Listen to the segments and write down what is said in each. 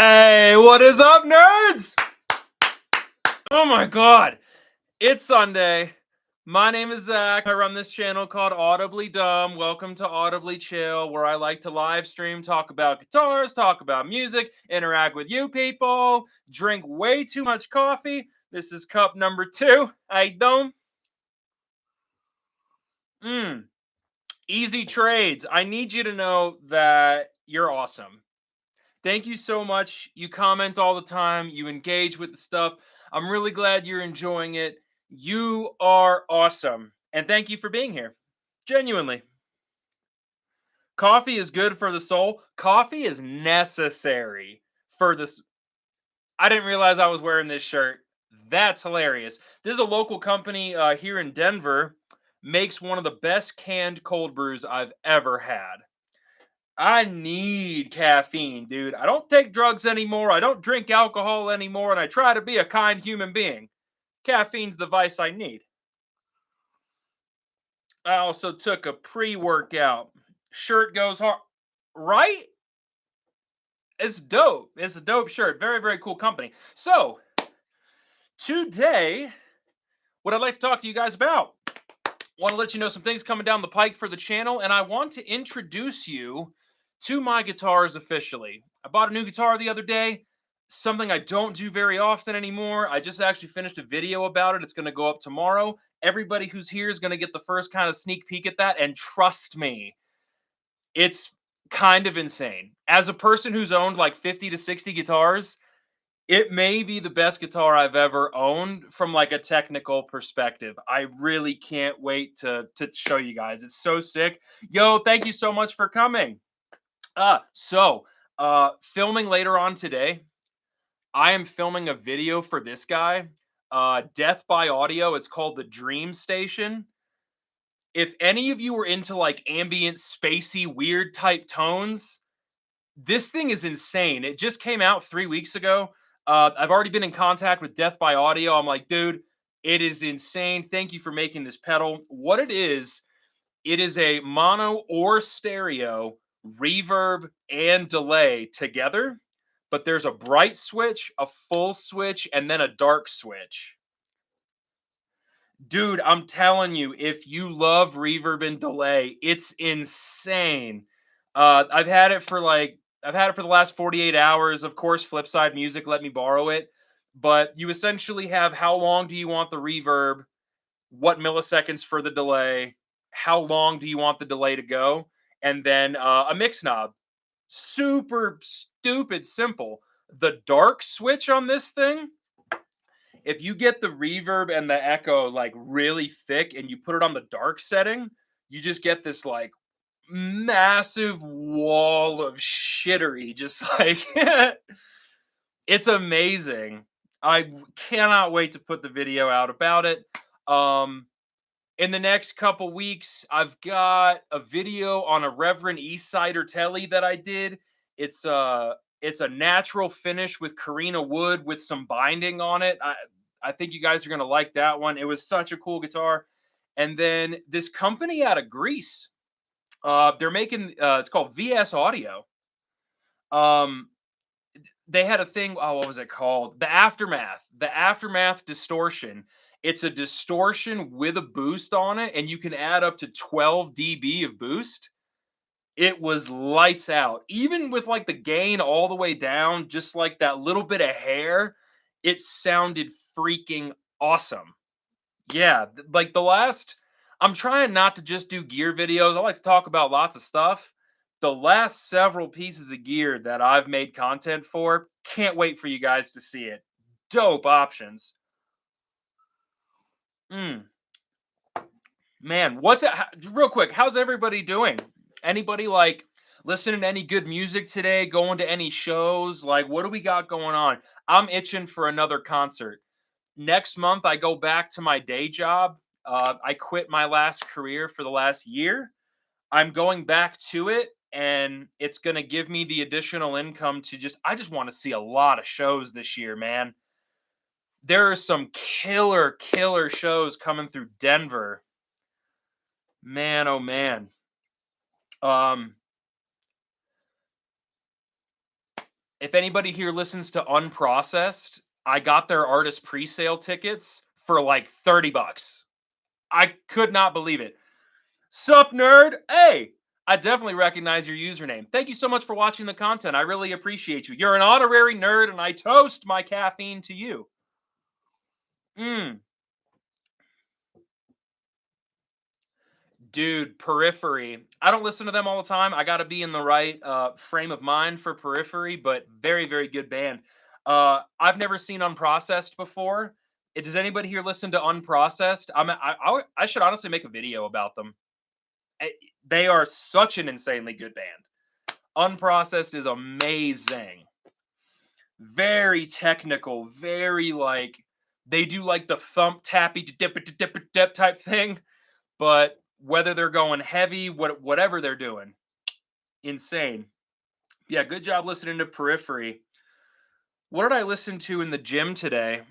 Hey, what is up, nerds? Oh my god, it's Sunday. My name is Zach. I run this channel called Audibly Dumb. Welcome to Audiblychill, where I like to live stream, talk about guitars, talk about music, interact with you people, drink way too much coffee. This is cup number 2. I don't. Easy trades. I need you to know that you're awesome. Thank you so much. You comment all the time. You engage with the stuff. I'm really glad you're enjoying it. You are awesome. And thank you for being here. Genuinely. Coffee is good for the soul. Coffee is necessary for this. I didn't realize I was wearing this shirt. That's hilarious. This is a local company here in Denver. Makes one of the best canned cold brews I've ever had. I need caffeine, dude. I don't take drugs anymore. I don't drink alcohol anymore, and I try to be a kind human being. Caffeine's the vice I need. I also took a pre-workout. Shirt goes hard. Right? It's dope. It's a dope shirt. Very, very cool company. So, today, what I'd like to talk to you guys about. Want to let you know some things coming down the pike for the channel, and I want to introduce you to my guitars officially. I bought a new guitar the other day, something I don't do very often anymore. I just actually finished a video about it. It's going to go up tomorrow. Everybody who's here is going to get the first kind of sneak peek at that, and trust me, it's kind of insane. As a person who's owned like 50 to 60 guitars, it may be the best guitar I've ever owned from like a technical perspective. I really can't wait to show you guys. It's so sick. Yo, thank you so much for coming. Filming later on today, I am filming a video for this guy, Death by Audio. It's called the Dream Station. If any of you were into like ambient, spacey, weird type tones, this thing is insane. It just came out 3 weeks ago. I've already been in contact with Death by Audio. I'm like, dude, it is insane. Thank you for making this pedal. What it is a mono or stereo reverb and delay together, but there's a bright switch, a full switch, and then a dark switch. Dude, I'm telling you, if you love reverb and delay, it's insane. I've had it for the last 48 hours. Of course, Flipside Music let me borrow it, but you essentially have how long do you want the reverb, what milliseconds for the delay, how long do you want the delay to go, and then a mix knob. Super stupid simple. The dark switch on this thing, if you get the reverb and the echo like really thick and you put it on the dark setting, you just get this like massive wall of shittery. Just like it's amazing. I cannot wait to put the video out about it. In the next couple weeks, I've got a video on a Reverend Eastsider Telly that I did. It's a natural finish with Karina wood with some binding on it. I think you guys are gonna like that one. It was such a cool guitar. And then this company out of Greece, they're making it's called VS Audio. Um, they had a thing. Oh, what was it called? The Aftermath. The Aftermath distortion. It's a distortion with a boost on it, and you can add up to 12 dB of boost. It was lights out. Even with like the gain all the way down, just like that little bit of hair, it sounded freaking awesome. Yeah, like the last I'm trying not to just do gear videos. I like to talk about lots of stuff. The last several pieces of gear that I've made content for, can't wait for you guys to see it. Dope options. Mm. Man, real quick, how's everybody doing? Anybody like listening to any good music today? Going to any shows? Like, what do we got going on? I'm itching for another concert. Next month, I go back to my day job. I quit my last career for the last year. I'm going back to it, and it's going to give me the additional income to I just want to see a lot of shows this year, man. There are some killer shows coming through Denver. Man, oh man. Um, If anybody here listens to Unprocessed, I got their artist pre-sale tickets for like 30 bucks. I could not believe it. Sup, nerd? Hey, I definitely recognize your username. Thank you so much for watching the content. I really appreciate you. You're an honorary nerd, and I toast my caffeine to you. Dude, Periphery. I don't listen to them all the time. I got to be in the right frame of mind for Periphery, but very, very good band. I've never seen Unprocessed before. Does anybody here listen to Unprocessed? I should honestly make a video about them. Eh, They are such an insanely good band. Unprocessed is amazing. Very technical, very like they do like the thump tappy dip type thing, but whether they're going heavy, whatever they're doing, insane. Yeah, good job listening to Periphery. What did I listen to in the gym today?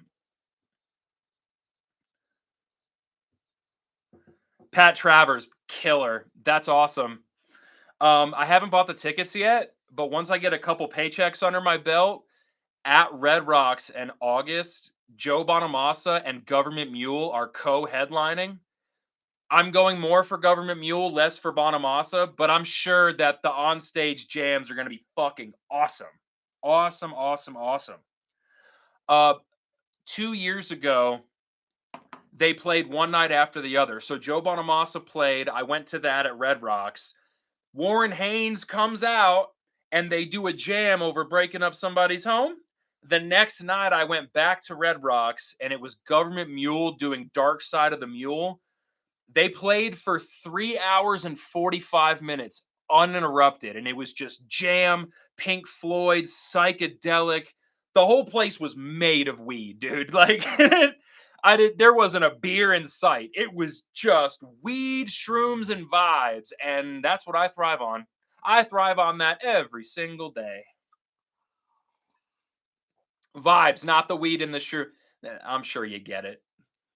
Pat Travers, killer. That's awesome. I haven't bought the tickets yet, but once I get a couple paychecks under my belt at Red Rocks in August, Joe Bonamassa and Government Mule are co-headlining. I'm going more for Government Mule, less for Bonamassa, but I'm sure that the onstage jams are going to be fucking awesome. Awesome, awesome, awesome. Uh, 2 years ago, they played one night after the other. So Joe Bonamassa played. I went to that at Red Rocks. Warren Haynes comes out and they do a jam over breaking up somebody's home. The next night, I went back to Red Rocks and it was Government Mule doing Dark Side of the Mule. They played for 3 hours and 45 minutes uninterrupted, and it was just jam, Pink Floyd, psychedelic. The whole place was made of weed, dude. Like there wasn't a beer in sight. It was just weed, shrooms, and vibes, and that's what I thrive on. I thrive on that every single day. Vibes, not the weed and the shroom. I'm sure you get it.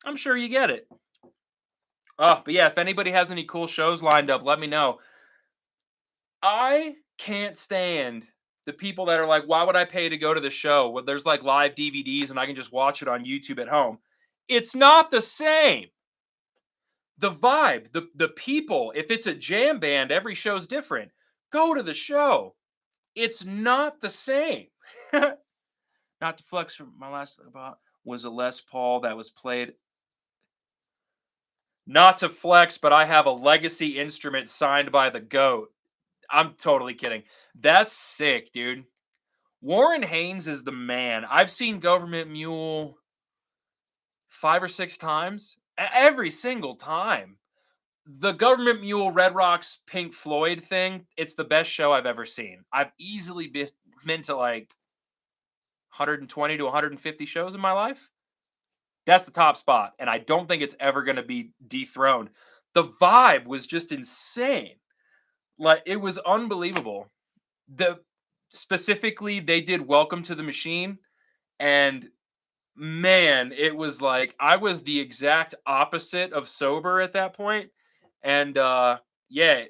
I'm sure you get it. Oh, but yeah, if anybody has any cool shows lined up, let me know. I can't stand the people that are like, why would I pay to go to the show? Well, there's like live DVDs and I can just watch it on YouTube at home. It's not the same. The vibe, the people, if it's a jam band, every show's different. Go to the show. It's not the same. Not to flex from my last about was a Les Paul that was played. Not to flex, but I have a legacy instrument signed by the GOAT. I'm totally kidding. That's sick, dude. Warren Haynes is the man. I've seen Government Mule 5 or 6 times. Every single time. The Government Mule Red Rocks Pink Floyd thing, it's the best show I've ever seen. I've easily been to like 120 to 150 shows in my life. That's the top spot, and I don't think it's ever going to be dethroned. The vibe was just insane. Like it was unbelievable. The Specifically they did Welcome to the Machine, and man, it was like I was the exact opposite of sober at that point. And yeah,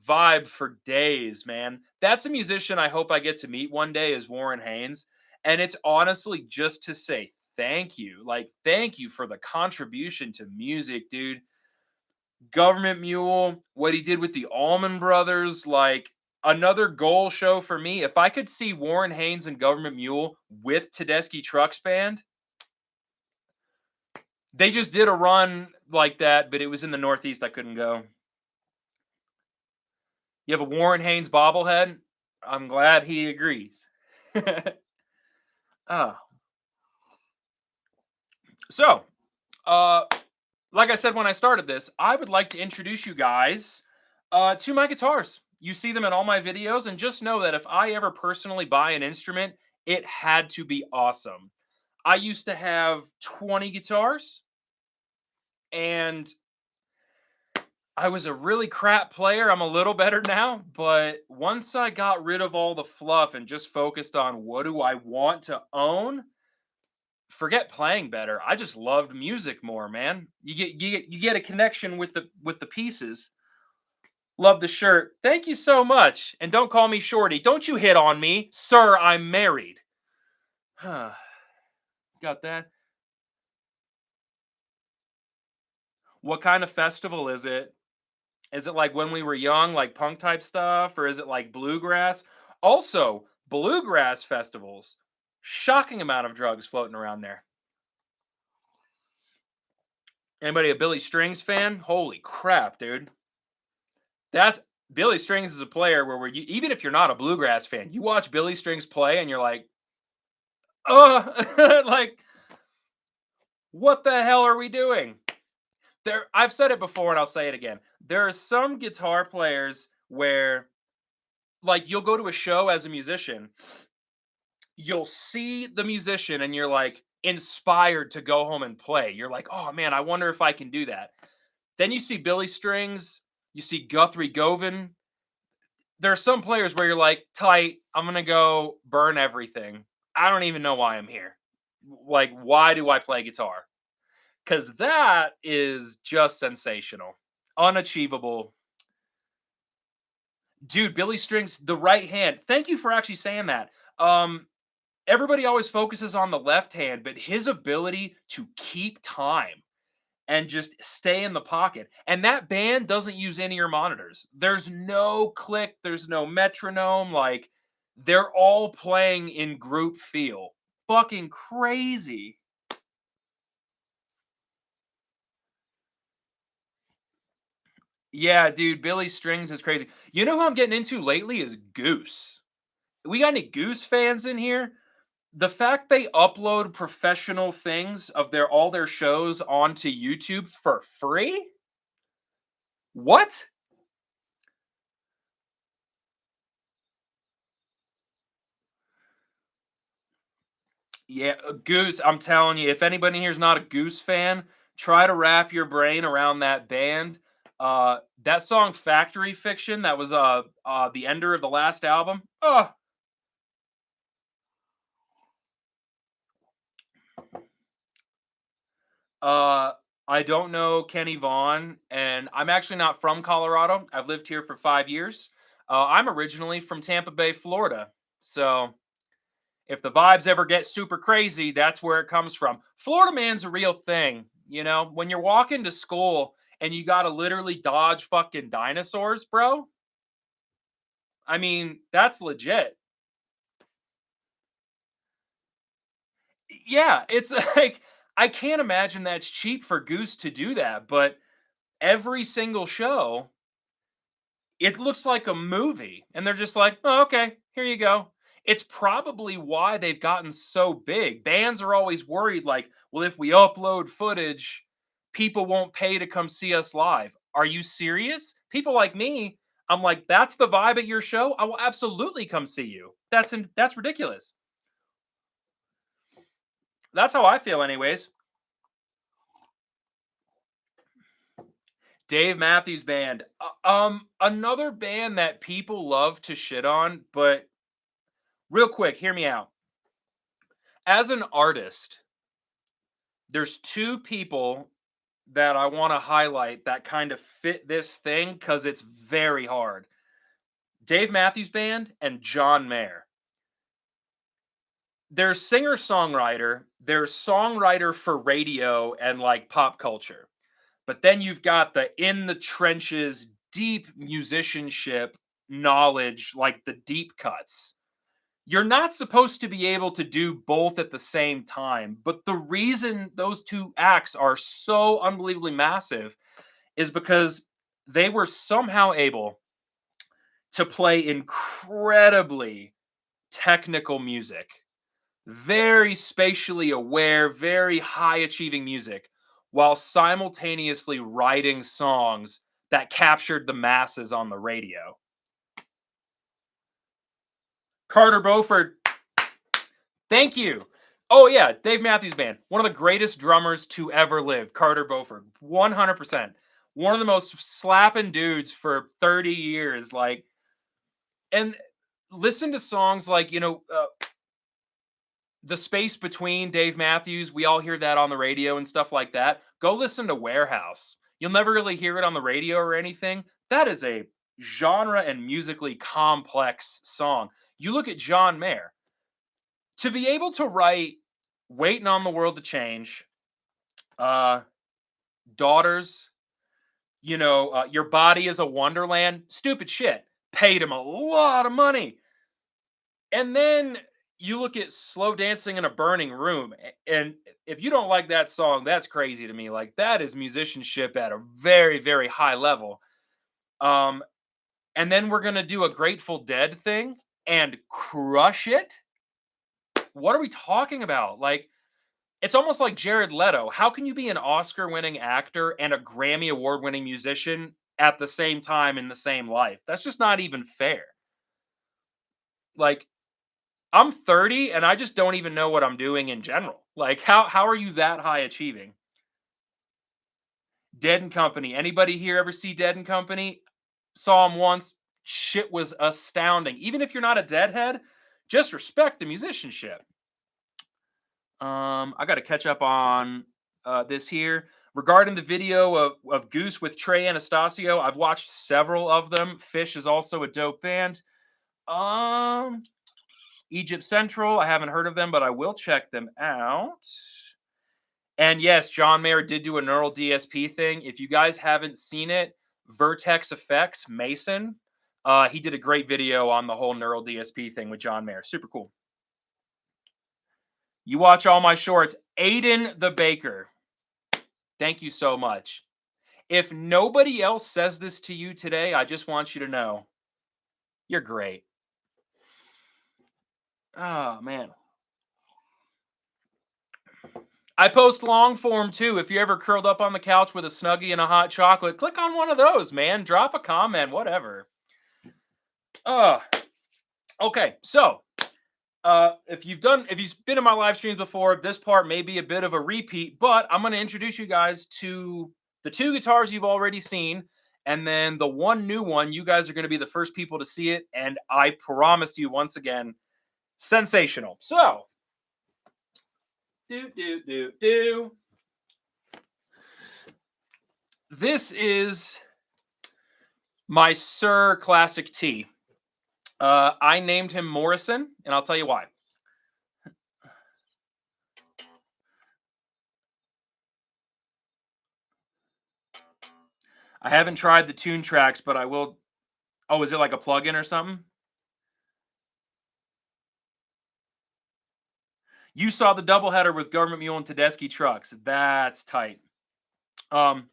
vibe for days, man. That's a musician I hope I get to meet one day is Warren Haynes. And it's honestly just to say thank you. Like, thank you for the contribution to music, dude. Government Mule, what he did with the Allman Brothers, like another goal show for me. If I could see Warren Haynes and Government Mule with Tedeschi Trucks Band, they just did a run like that, but it was in the Northeast. I couldn't go. You have a Warren Haynes bobblehead? I'm glad he agrees. Oh. So, uh, like I said when I started this, I would like to introduce you guys to my guitars. You see them in all my videos, and just know that if I ever personally buy an instrument, it had to be awesome. I used to have 20 guitars, and I was a really crap player. I'm a little better now, but once I got rid of all the fluff and just focused on what do I want to own, forget playing better. I just loved music more, man. You get a connection with the pieces. Love the shirt. Thank you so much. And don't call me shorty. Don't you hit on me. Sir, I'm married. Got that? What kind of festival is it? Is it like when we were young, like punk type stuff, or is it like bluegrass? Also, bluegrass festivals, shocking amount of drugs floating around there. Anybody a Billy Strings fan? Holy crap, dude. That's Billy Strings is a player where you even if you're not a bluegrass fan, you watch Billy Strings play and you're like, oh, like what the hell are we doing? I've said it before and I'll say it again. There are some guitar players where like you'll go to a show as a musician, you'll see the musician and you're like inspired to go home and play. You're like, "Oh man, I wonder if I can do that." Then you see Billy Strings, you see Guthrie Govan. There are some players where you're like, "Tight, I'm going to go burn everything. I don't even know why I'm here. Like why do I play guitar?" Cuz that is just sensational. Unachievable. Dude, Billy Strings, the right hand. Thank you for actually saying that. Everybody always focuses on the left hand, but his ability to keep time and just stay in the pocket. And that band doesn't use in-ear monitors. There's no click, there's no metronome. Like they're all playing in group feel. Fucking crazy. Yeah, dude, Billy Strings is crazy. You know who I'm getting into lately is Goose. We got any Goose fans in here? The fact they upload professional things of all their shows onto YouTube for free? What? Yeah, Goose, I'm telling you, if anybody here's not a Goose fan, try to wrap your brain around that band. That song Factory Fiction, that was the ender of the last album. Oh, uh I don't know Kenny Vaughn, and I'm actually not from Colorado. I've lived here for 5 years. I'm originally from Tampa Bay, Florida. So if the vibes ever get super crazy, that's where it comes from. Florida man's a real thing. You know, when you're walking to school and you got to literally dodge fucking dinosaurs, bro. I mean, that's legit. Yeah, it's like I can't imagine that's cheap for Goose to do that, but every single show it looks like a movie, and they're just like, "Oh, okay, here you go." It's probably why they've gotten so big. Bands are always worried, like, "Well, if we upload footage, people won't pay to come see us live." Are you serious? People like me, I'm like, "That's the vibe at your show? I will absolutely come see you." That's ridiculous. That's how I feel anyways. Dave Matthews Band. Another band that people love to shit on, but real quick, hear me out. As an artist, there's two people that I want to highlight that kind of fit this thing because it's very hard. Dave Matthews Band and John Mayer. There's singer songwriter, there's songwriter for radio and like pop culture. But then you've got the in the trenches, deep musicianship knowledge, like the deep cuts. You're not supposed to be able to do both at the same time. But the reason those two acts are so unbelievably massive is because they were somehow able to play incredibly technical music, very spatially aware, very high achieving music, while simultaneously writing songs that captured the masses on the radio. Carter Beauford, thank you. Oh yeah, Dave Matthews Band, one of the greatest drummers to ever live. Carter Beauford, 100%. One of the most slapping dudes for 30 years. Like, and listen to songs like the space between Dave Matthews. We all hear that on the radio and stuff like that. Go listen to Warehouse. You'll never really hear it on the radio or anything. That is a genre and musically complex song. You look at John Mayer, to be able to write Waiting on the World to Change, uh, Daughters, Your Body is a Wonderland, stupid shit. Paid him a lot of money. And then you look at Slow Dancing in a Burning Room, and if you don't like that song, that's crazy to me. Like, that is musicianship at a very, very high level. Um, and then we're gonna do a Grateful Dead thing and crush it. What are we talking about? Like, it's almost like Jared Leto. How can you be an Oscar-winning actor and a Grammy award-winning musician at the same time in the same life? That's just not even fair. Like, I'm 30 and I just don't even know what I'm doing in general. Like, how are you that high achieving? Dead and Company. Anybody here ever see Dead and Company? Saw them once. Shit was astounding. Even if you're not a Deadhead, just respect the musicianship. I got to catch up on this here. Regarding the video of Goose with Trey Anastasio, I've watched several of them. Fish is also a dope band. Um, Egypt Central, I haven't heard of them, but I will check them out. And yes, John Mayer did do a neural DSP thing. If you guys haven't seen it, Vertex Effects, Mason, he did a great video on the whole neural DSP thing with John Mayer. Super cool. You watch all my shorts. Aiden the Baker. Thank you so much. If nobody else says this to you today, I just want you to know you're great. Oh, man. I post long form too. If you're ever curled up on the couch with a Snuggie and a hot chocolate, click on one of those, man. Drop a comment, whatever. Uh, okay, so if you've been in my live streams before, this part may be a bit of a repeat, but I'm going to introduce you guys to the two guitars you've already seen, and then the one new one. You guys are going to be the first people to see it, and I promise you, once again, sensational. So, do. This is my Sir Classic T. I named him Morrison, and I'll tell you why. I haven't tried the tune tracks, but I will. Oh, is it like a plugin or something? You saw the doubleheader with Government Mule and Tedeschi trucks. That's tight. But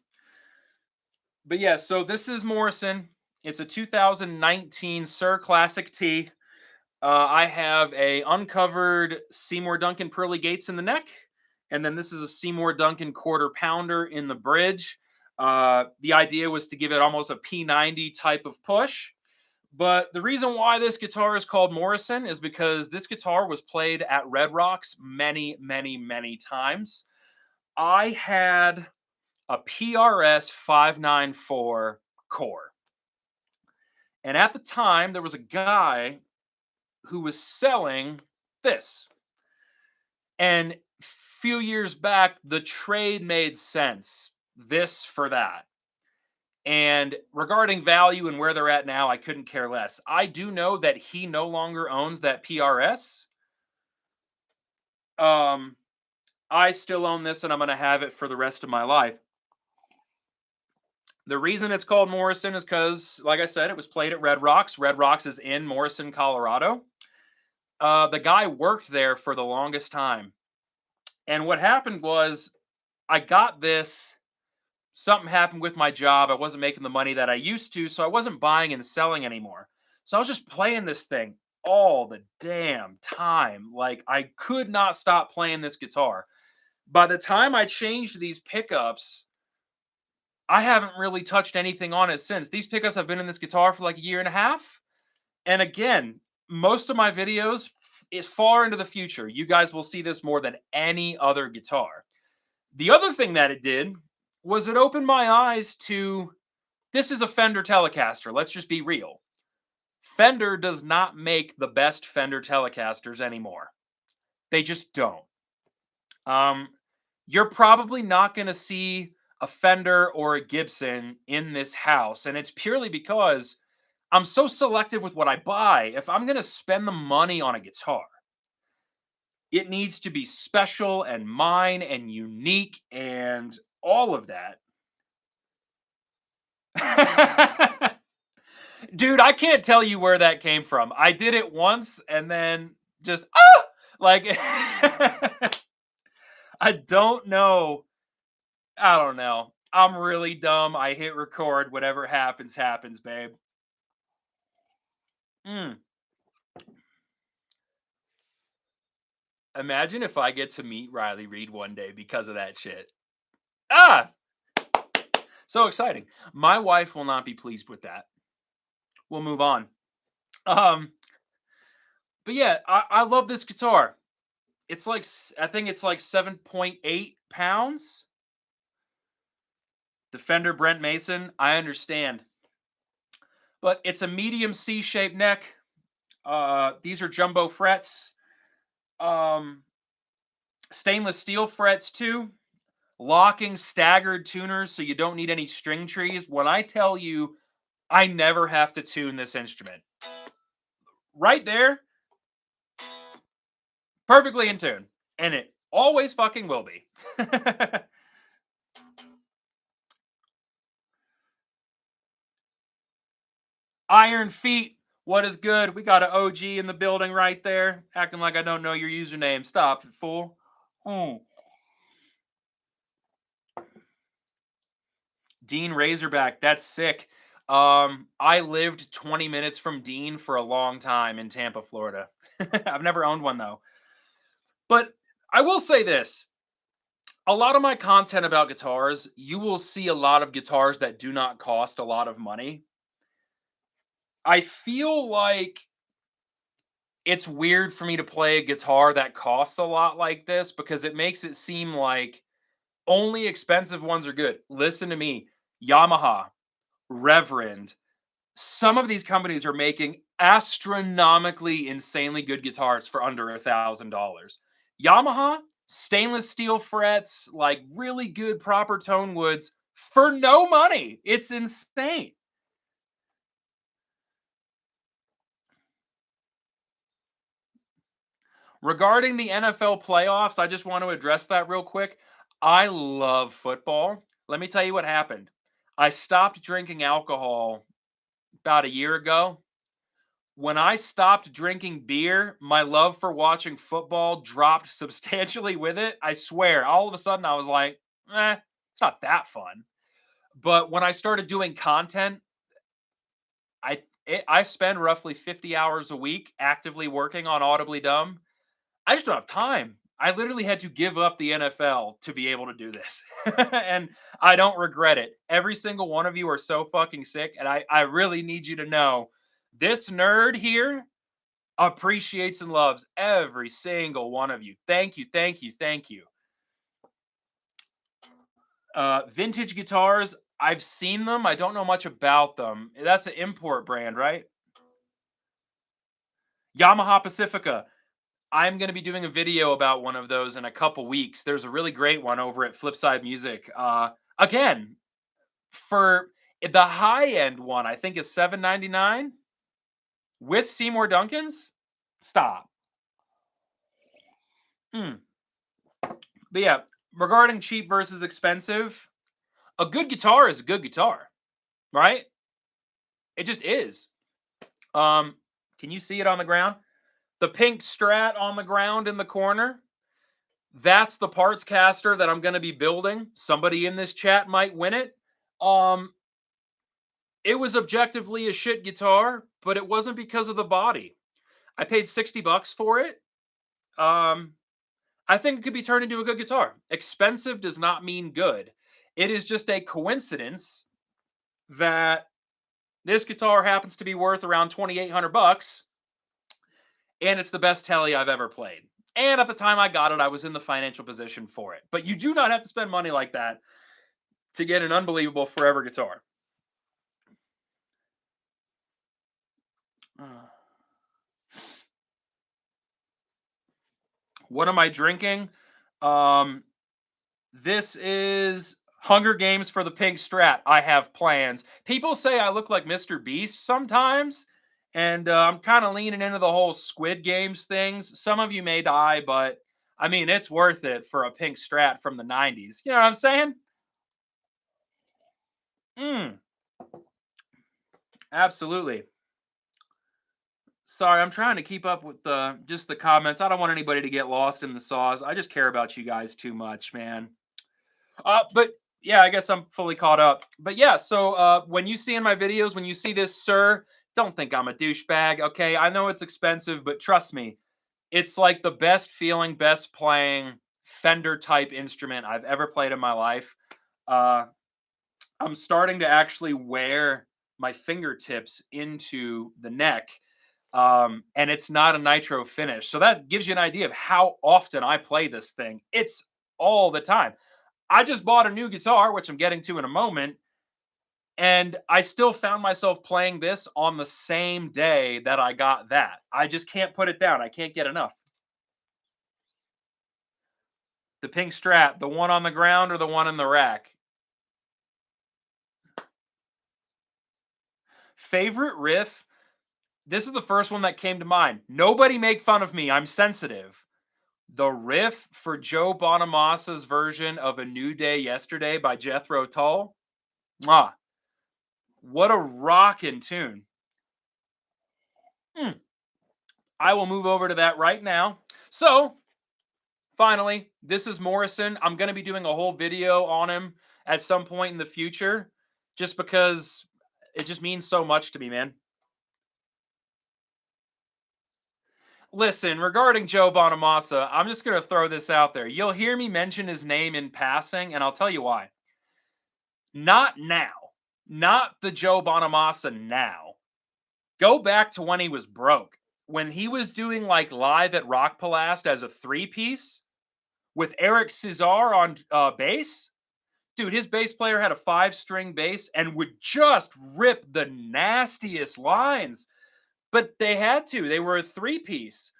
yeah, so this is Morrison. It's a 2019 Sir Classic T. I have a uncovered Seymour Duncan Pearly Gates in the neck, and then this is a Seymour Duncan quarter pounder in the bridge. The idea was to give it almost a P90 type of push. But the reason why this guitar is called Morrison is because this guitar was played at Red Rocks many, many, many times. I had a PRS 594 core. And at the time, there was a guy who was selling this. And a few years back, the trade made sense. This for that. And regarding value and where they're at now, I couldn't care less. I do know that he no longer owns that PRS. I still own this and I'm going to have it for the rest of my life. The reason it's called Morrison is because, like I said, it was played at Red Rocks. Red Rocks is in Morrison, Colorado. The guy worked there for the longest time. And what happened was I got this. Something happened with my job. I wasn't making the money that I used to, so I wasn't buying and selling anymore. So I was just playing this thing all the damn time. Like, I could not stop playing this guitar. By the time I changed these pickups, I haven't really touched anything on it since. These pickups have been in this guitar for like a year and a half. And again, most of my videos is far into the future. You guys will see this more than any other guitar. The other thing that it did was it opened my eyes to, this is a Fender Telecaster. Let's just be real. Fender does not make the best Fender Telecasters anymore. They just don't. You're probably not going to see a Fender or a Gibson in this house, and it's purely because I'm so selective with what I buy. If I'm gonna spend the money on a guitar, it needs to be special and mine and unique and all of that. Dude, I can't tell you where that came from. I did it once and then just like I don't know. I don't know. I'm really dumb. I hit record. Whatever happens, happens, babe. Mm. Imagine if I get to meet Riley Reid one day because of that shit. Ah, so exciting. My wife will not be pleased with that. We'll move on. Um, but yeah, I love this guitar. It's like I think it's like 7.8 pounds. The Fender Brent Mason, I understand, but it's a medium C-shaped neck. These are jumbo frets. Um, Stainless steel frets too. Locking staggered tuners, so you don't need any string trees. When I tell you, I never have to tune this instrument. Right there, perfectly in tune, and it always fucking will be. Iron Feet, what is good? We got an OG in the building right there, acting like I don't know your username. Stop it, fool. Mm. Dean Razorback, that's sick. I lived 20 minutes from Dean for a long time in Tampa, Florida. I've never owned one though. But I will say this. A lot of my content about guitars, you will see a lot of guitars that do not cost a lot of money. I feel like it's weird for me to play a guitar that costs a lot like this because it makes it seem like only expensive ones are good. Listen to me. Yamaha, Reverend, some of these companies are making astronomically insanely good guitars for under $1,000. Yamaha, stainless steel frets, like really good proper tone woods for no money. It's insane. Regarding the NFL playoffs, I just want to address that real quick. I love football. Let me tell you what happened. I stopped drinking alcohol about a year ago. When I stopped drinking beer, my love for watching football dropped substantially with it. I swear, all of a sudden I was like, it's not that fun. But when I started doing content, I spend roughly 50 hours a week actively working on Audibly Dumb. I just don't have time. I literally had to give up the NFL to be able to do this. And I don't regret it. Every single one of you are so fucking sick. And I really need you to know this nerd here appreciates and loves every single one of you. Thank you, thank you, thank you. Vintage guitars, I've seen them. I don't know much about them. That's an import brand, right? Yamaha Pacifica. I'm going to be doing a video about one of those in a couple weeks. There's a really great one over at Flipside Music. Again, for the high end one, I think is $7.99 with Seymour Duncan's. Stop. Mm. But yeah, regarding cheap versus expensive, a good guitar is a good guitar, right? It just is. Um, can you see it on the ground? The pink Strat on the ground in the corner. That's the parts caster that I'm going to be building. Somebody in this chat might win it. Um, it was objectively a shit guitar, but it wasn't because of the body. I paid $60 for it. Um, I think it could be turned into a good guitar. Expensive does not mean good. It is just a coincidence that this guitar happens to be worth around 2,800 bucks, and it's the best telly I've ever played. And at the time I got it, I was in the financial position for it. But you do not have to spend money like that to get an unbelievable forever guitar. What am I drinking? Um, this is Hunger Games for the pink strat. I have plans. People say I look like Mr. Beast sometimes, and I'm kind of leaning into the whole Squid Games things. Some of you may die, but I mean, it's worth it for a pink strat from the 90s. You know what I'm saying? Mm, absolutely. Sorry, I'm trying to keep up with the just the comments. I don't want anybody to get lost in the sauce. I just care about you guys too much, man. But yeah, I guess I'm fully caught up. But yeah, so when you see in my videos, when you see this, sir, don't think I'm a douchebag. Okay, I know it's expensive, but trust me, it's like the best feeling, best playing Fender type instrument I've ever played in my life. Uh, I'm starting to actually wear my fingertips into the neck, and it's not a nitro finish. So that gives you an idea of how often I play this thing. It's all the time. I just bought a new guitar, which I'm getting to in a moment, and I still found myself playing this on the same day that I got that. I just can't put it down. I can't get enough. The pink Strat, the one on the ground or the one in the rack? Favorite riff? This is the first one that came to mind. Nobody make fun of me. I'm sensitive. The riff for Joe Bonamassa's version of A New Day Yesterday by Jethro Tull. Mwah. What a rockin' tune. Hmm. I will move over to that right now. So, finally, this is Morrison. I'm going to be doing a whole video on him at some point in the future just because it just means so much to me, man. Listen, regarding Joe Bonamassa, I'm just going to throw this out there. You'll hear me mention his name in passing, and I'll tell you why. Not now. Not the Joe Bonamassa now. Go back to when he was broke. When he was doing like live at Rock Palast as a three-piece with Eric Cesar on bass. Dude, his bass player had a 5-string bass and would just rip the nastiest lines. But they had to. They were a three-piece.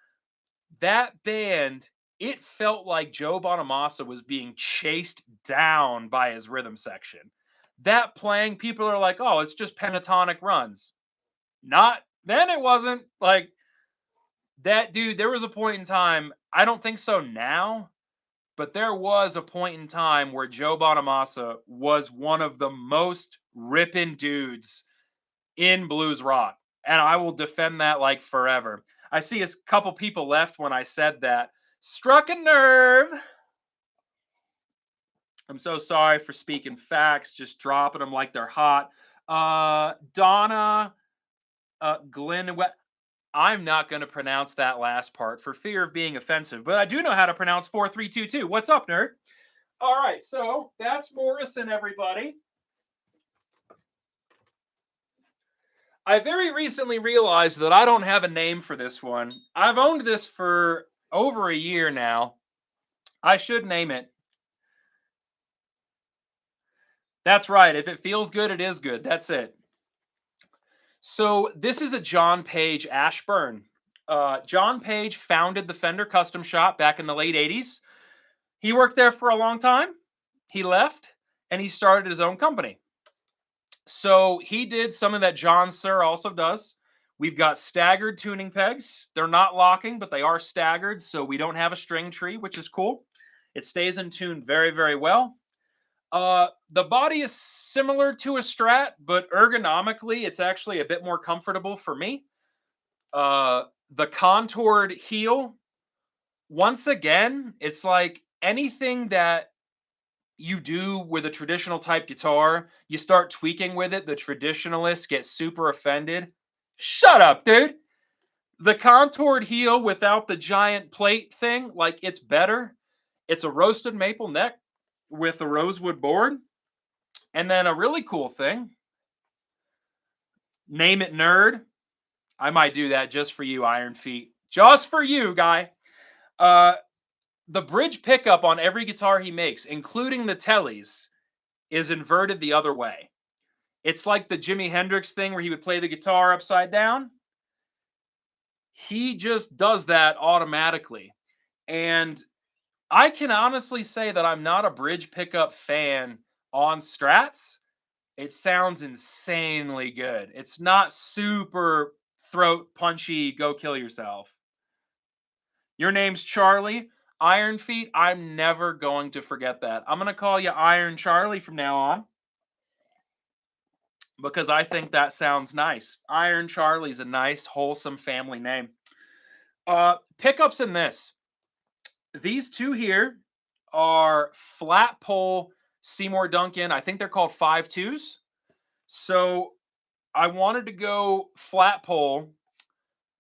That band, it felt like Joe Bonamassa was being chased down by his rhythm section. That playing, people are like, oh, it's just pentatonic runs. Not then it wasn't. Like that dude, there was a point in time, I don't think so now, but there was a point in time where Joe Bonamassa was one of the most ripping dudes in blues rock. And I will defend that like forever. I see a couple people left when I said that. Struck a nerve. I'm so sorry for speaking facts, just dropping them like they're hot. Donna Glenn, I'm not going to pronounce that last part for fear of being offensive, but I do know how to pronounce 4322. What's up, nerd? All right, so that's Morrison, everybody. I very recently realized that I don't have a name for this one. I've owned this for over a year now. I should name it. That's right. If it feels good, it is good. That's it. So this is a John Page Ashburn. John Page founded the Fender Custom Shop back in the late 80s. He worked there for a long time. He left and he started his own company. So he did something that John Sir also does. We've got staggered tuning pegs. They're not locking, but they are staggered, so we don't have a string tree, which is cool. It stays in tune very, very well. The body is similar to a Strat, but ergonomically, it's actually a bit more comfortable for me. The contoured heel, once again, it's like anything that you do with a traditional type guitar, you start tweaking with it, the traditionalists get super offended. Shut up, dude. The contoured heel without the giant plate thing, like it's better. It's a roasted maple neck with a rosewood board. And then a really cool thing, name it nerd. I might do that just for you, Iron Feet. Just for you, guy. Uh, the bridge pickup on every guitar he makes, including the Tellys, is inverted the other way. It's like the Jimi Hendrix thing where he would play the guitar upside down. He just does that automatically. And I can honestly say that I'm not a bridge pickup fan on Strats, it sounds insanely good. It's not super throat punchy, go kill yourself. Your name's Charlie. Iron Feet, I'm never going to forget that. I'm going to call you Iron Charlie from now on because I think that sounds nice. Iron Charlie's a nice, wholesome family name. Pickups in this. These two here are flat pole Seymour Duncan. I think they're called 5.2s. So I wanted to go flat pole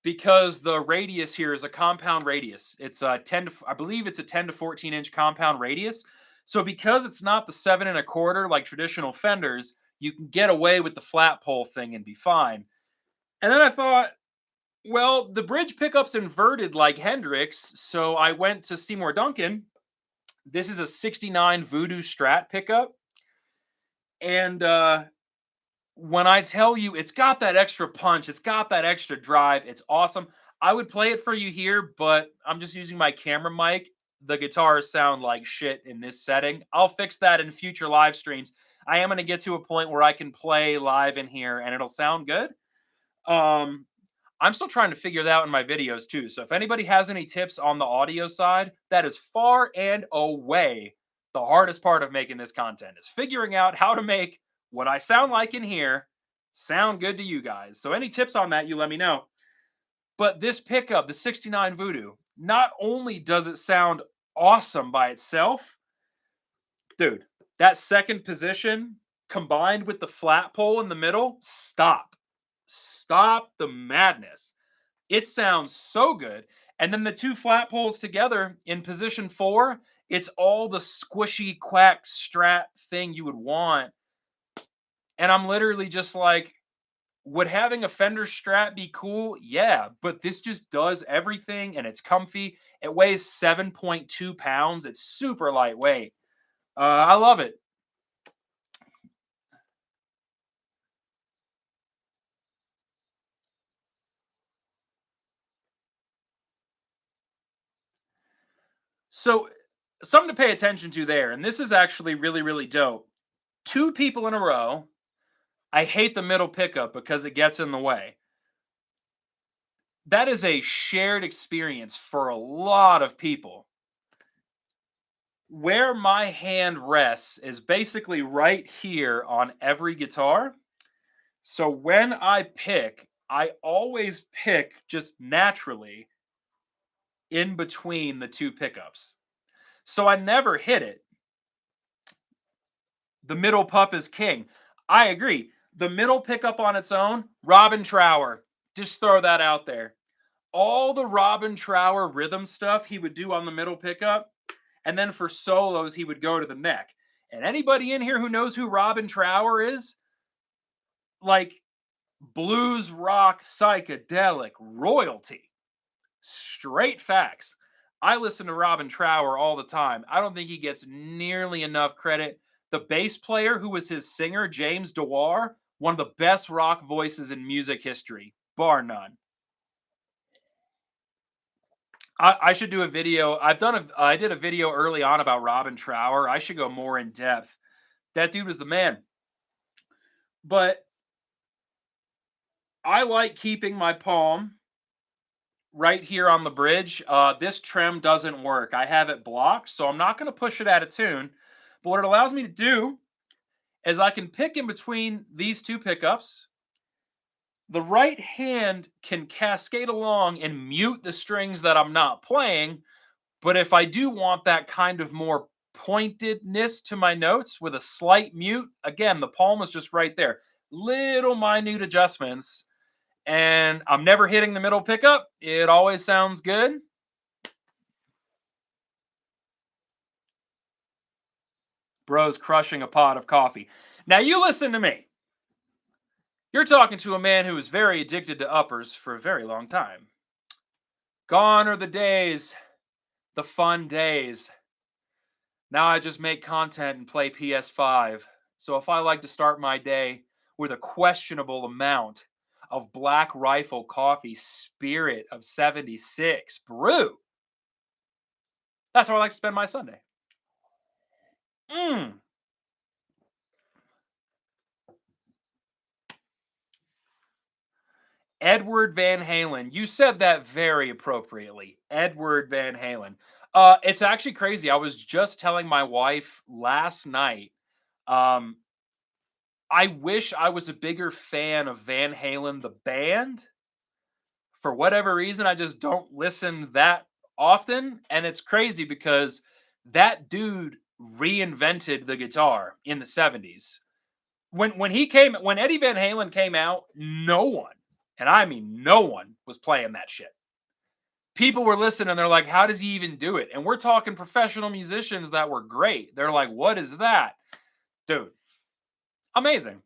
because the radius here is a compound radius. It's a 10 to, I believe it's a 10 to 14 inch compound radius. So because it's not the 7 1/4 like traditional Fenders, you can get away with the flat pole thing and be fine. And then I thought, well, the bridge pickup's inverted like Hendrix, so I went to Seymour Duncan. This is a 69 Voodoo Strat pickup. And when I tell you it's got that extra punch, it's got that extra drive, it's awesome. I would play it for you here, but I'm just using my camera mic. The guitars sound like shit in this setting. I'll fix that in future live streams. I am going to get to a point where I can play live in here and it'll sound good. Um, I'm still trying to figure that out in my videos too. So if anybody has any tips on the audio side, that is far and away the hardest part of making this content is figuring out how to make what I sound like in here sound good to you guys. So any tips on that, you let me know. But this pickup, the 69 Voodoo, not only does it sound awesome by itself, dude, that second position combined with the flat pole in the middle, stop. Stop the madness. It sounds so good. And then the two flat poles together in position 4, it's all the squishy quack strat thing you would want. And I'm literally just like, would having a Fender Strat be cool? Yeah, but this just does everything and it's comfy. It weighs 7.2 pounds. It's super lightweight. I love it. So, something to pay attention to there, and this is actually really, really dope. Two people in a row. I hate the middle pickup because it gets in the way. That is a shared experience for a lot of people. Where my hand rests is basically right here on every guitar. So when I pick, I always pick just naturally in between the two pickups. So I never hit it. The middle pup is king. I agree. The middle pickup on its own, Robin Trower. Just throw that out there. All the Robin Trower rhythm stuff he would do on the middle pickup, and then for solos, he would go to the neck. And anybody in here who knows who Robin Trower is, like blues rock psychedelic royalty. Straight facts. I listen to Robin Trower all the time. I don't think he gets nearly enough credit. The bass player who was his singer, James Dewar, one of the best rock voices in music history, bar none. I should do a video. I did a video early on about Robin Trower. I should go more in depth. That dude was the man. But I like keeping my palm right here on the bridge. This trim doesn't work. I have it blocked, so I'm not going to push it out of tune. But what it allows me to do is I can pick in between these two pickups. The right hand can cascade along and mute the strings that I'm not playing. But if I do want that kind of more pointedness to my notes with a slight mute, again, the palm is just right there. Little minute adjustments. And I'm never hitting the middle pickup. It always sounds good. Bro's crushing a pot of coffee. Now you listen to me. You're talking to a man who was very addicted to uppers for a very long time. Gone are the days, the fun days. Now I just make content and play PS5. So if I like to start my day with a questionable amount of Black Rifle Coffee Spirit of 76 brew, that's how I like to spend my Sunday. Mmm. Edward Van Halen. You said that very appropriately. Edward Van Halen. It's actually crazy. I was just telling my wife last night. Um, I wish I was a bigger fan of Van Halen, the band. For whatever reason, I just don't listen that often. And it's crazy because that dude reinvented the guitar in the 70s. When Eddie Van Halen came out, no one, and I mean no one, was playing that shit. People were listening, they're like, "How does he even do it?" And we're talking professional musicians that were great. They're like, "What is that?" Dude, amazing.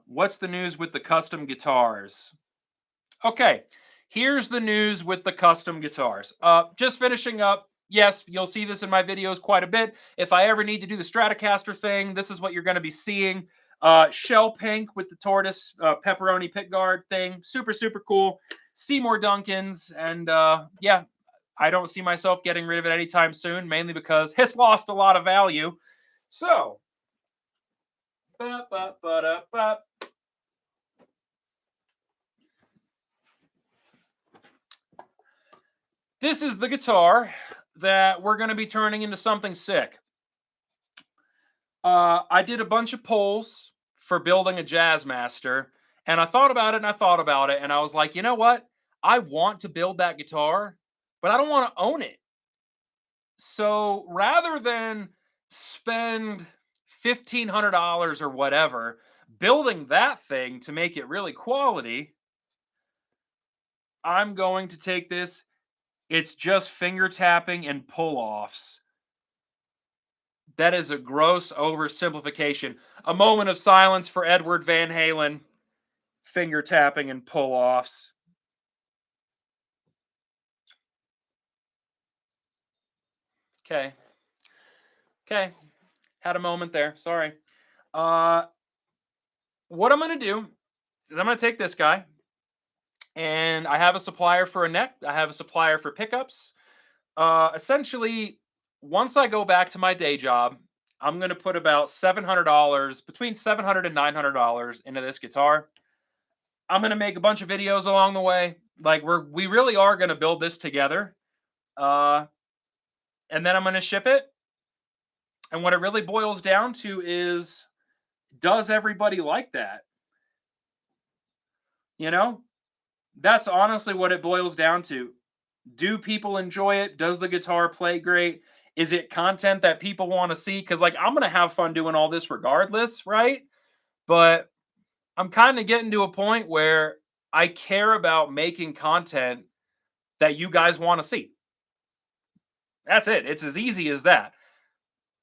What's the news with the custom guitars? Okay, here's the news with the custom guitars. Just finishing up. Yes, you'll see this in my videos quite a bit. If I ever need to do the Stratocaster thing, this is what you're going to be seeing. Shell pink with the tortoise pepperoni pickguard thing. Super, super cool. Seymour Duncan's. And yeah, I don't see myself getting rid of it anytime soon, mainly because it's lost a lot of value. So, ba, ba, ba, da, ba. This is the guitar that we're going to be turning into something sick. I did a bunch of polls for building a Jazzmaster, and I thought about it and I thought about it, and I was like, you know what? I want to build that guitar, but I don't want to own it. So rather than spend $1,500 or whatever building that thing to make it really quality, I'm going to take this. It's just finger tapping and pull offs. That is a gross oversimplification. A moment of silence for Edward Van Halen. Finger tapping and pull offs. Okay. Okay. Had a moment there. Sorry. Uh, what I'm going to do is I'm going to take this guy, and I have a supplier for a neck. I have a supplier for pickups. Essentially, once I go back to my day job, I'm going to put about $700, between $700 and $900 into this guitar. I'm going to make a bunch of videos along the way. Like we really are going to build this together. Uh, and then I'm going to ship it. And what it really boils down to is, does everybody like that? You know, that's honestly what it boils down to. Do people enjoy it? Does the guitar play great? Is it content that people want to see? Because, like, I'm going to have fun doing all this regardless, right? But I'm kind of getting to a point where I care about making content that you guys want to see. That's it. It's as easy as that.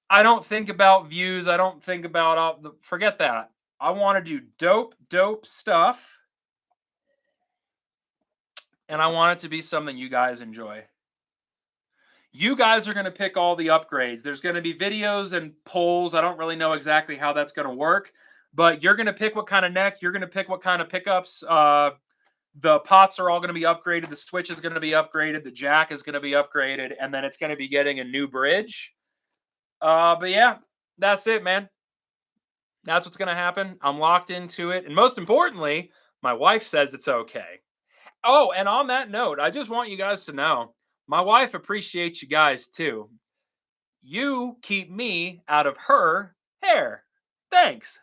I don't think about views. I don't think about forget that. I want to do dope, dope stuff, and I want it to be something you guys enjoy. You guys are going to pick all the upgrades. There's going to be videos and polls. I don't really know exactly how that's going to work, but you're going to pick what kind of neck. You're going to pick what kind of pickups. The pots are all going to be upgraded. The switch is going to be upgraded. The jack is going to be upgraded, and then it's going to be getting a new bridge. But yeah, that's it, man. That's what's going to happen. I'm locked into it. And most importantly, my wife says it's okay. Oh, and on that note, I just want you guys to know my wife appreciates you guys too. You keep me out of her hair. Thanks.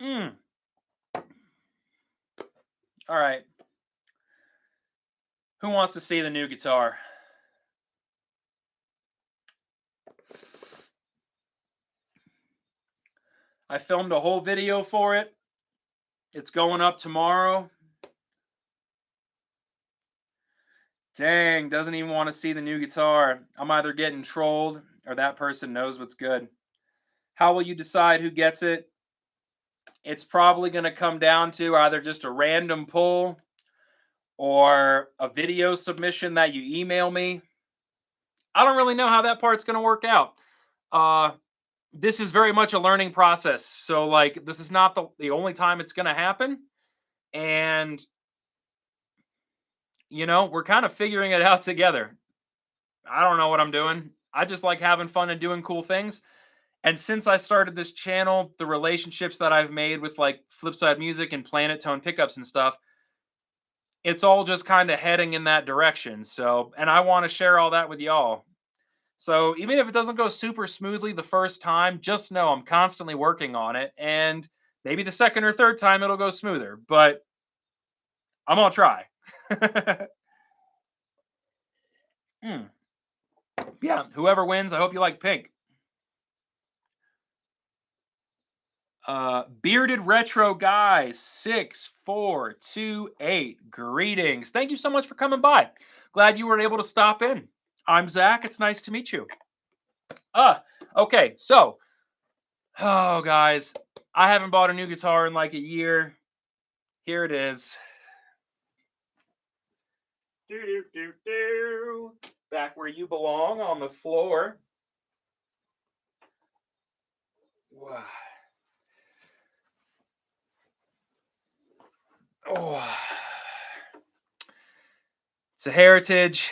Mm. All right. Who wants to see the new guitar? I filmed a whole video for it. It's going up tomorrow. Dang, doesn't even want to see the new guitar. I'm either getting trolled or that person knows what's good. How will you decide who gets it? It's probably going to come down to either just a random pull or a video submission that you email me. I don't really know how that part's going to work out. This is very much a learning process. So, like, this is not the only time it's going to happen. And, we're kind of figuring it out together. I don't know what I'm doing. I just like having fun and doing cool things. And since I started this channel, the relationships that I've made with like Flipside Music and Planet Tone pickups and stuff, it's all just kind of heading in that direction. So, and I want to share all that with y'all. So, even if it doesn't go super smoothly the first time, just know I'm constantly working on it. And maybe the second or third time it'll go smoother, but I'm going to try. Hmm. Yeah, whoever wins, I hope you like pink. Bearded Retro Guy 6428. Greetings. Thank you so much for coming by. Glad you were able to stop in. I'm Zach. It's nice to meet you. Uh, okay, so, oh, guys, I haven't bought a new guitar in like a year. Here it is. Do, do, do, do. Back where you belong on the floor. Wow. Oh. It's a Heritage.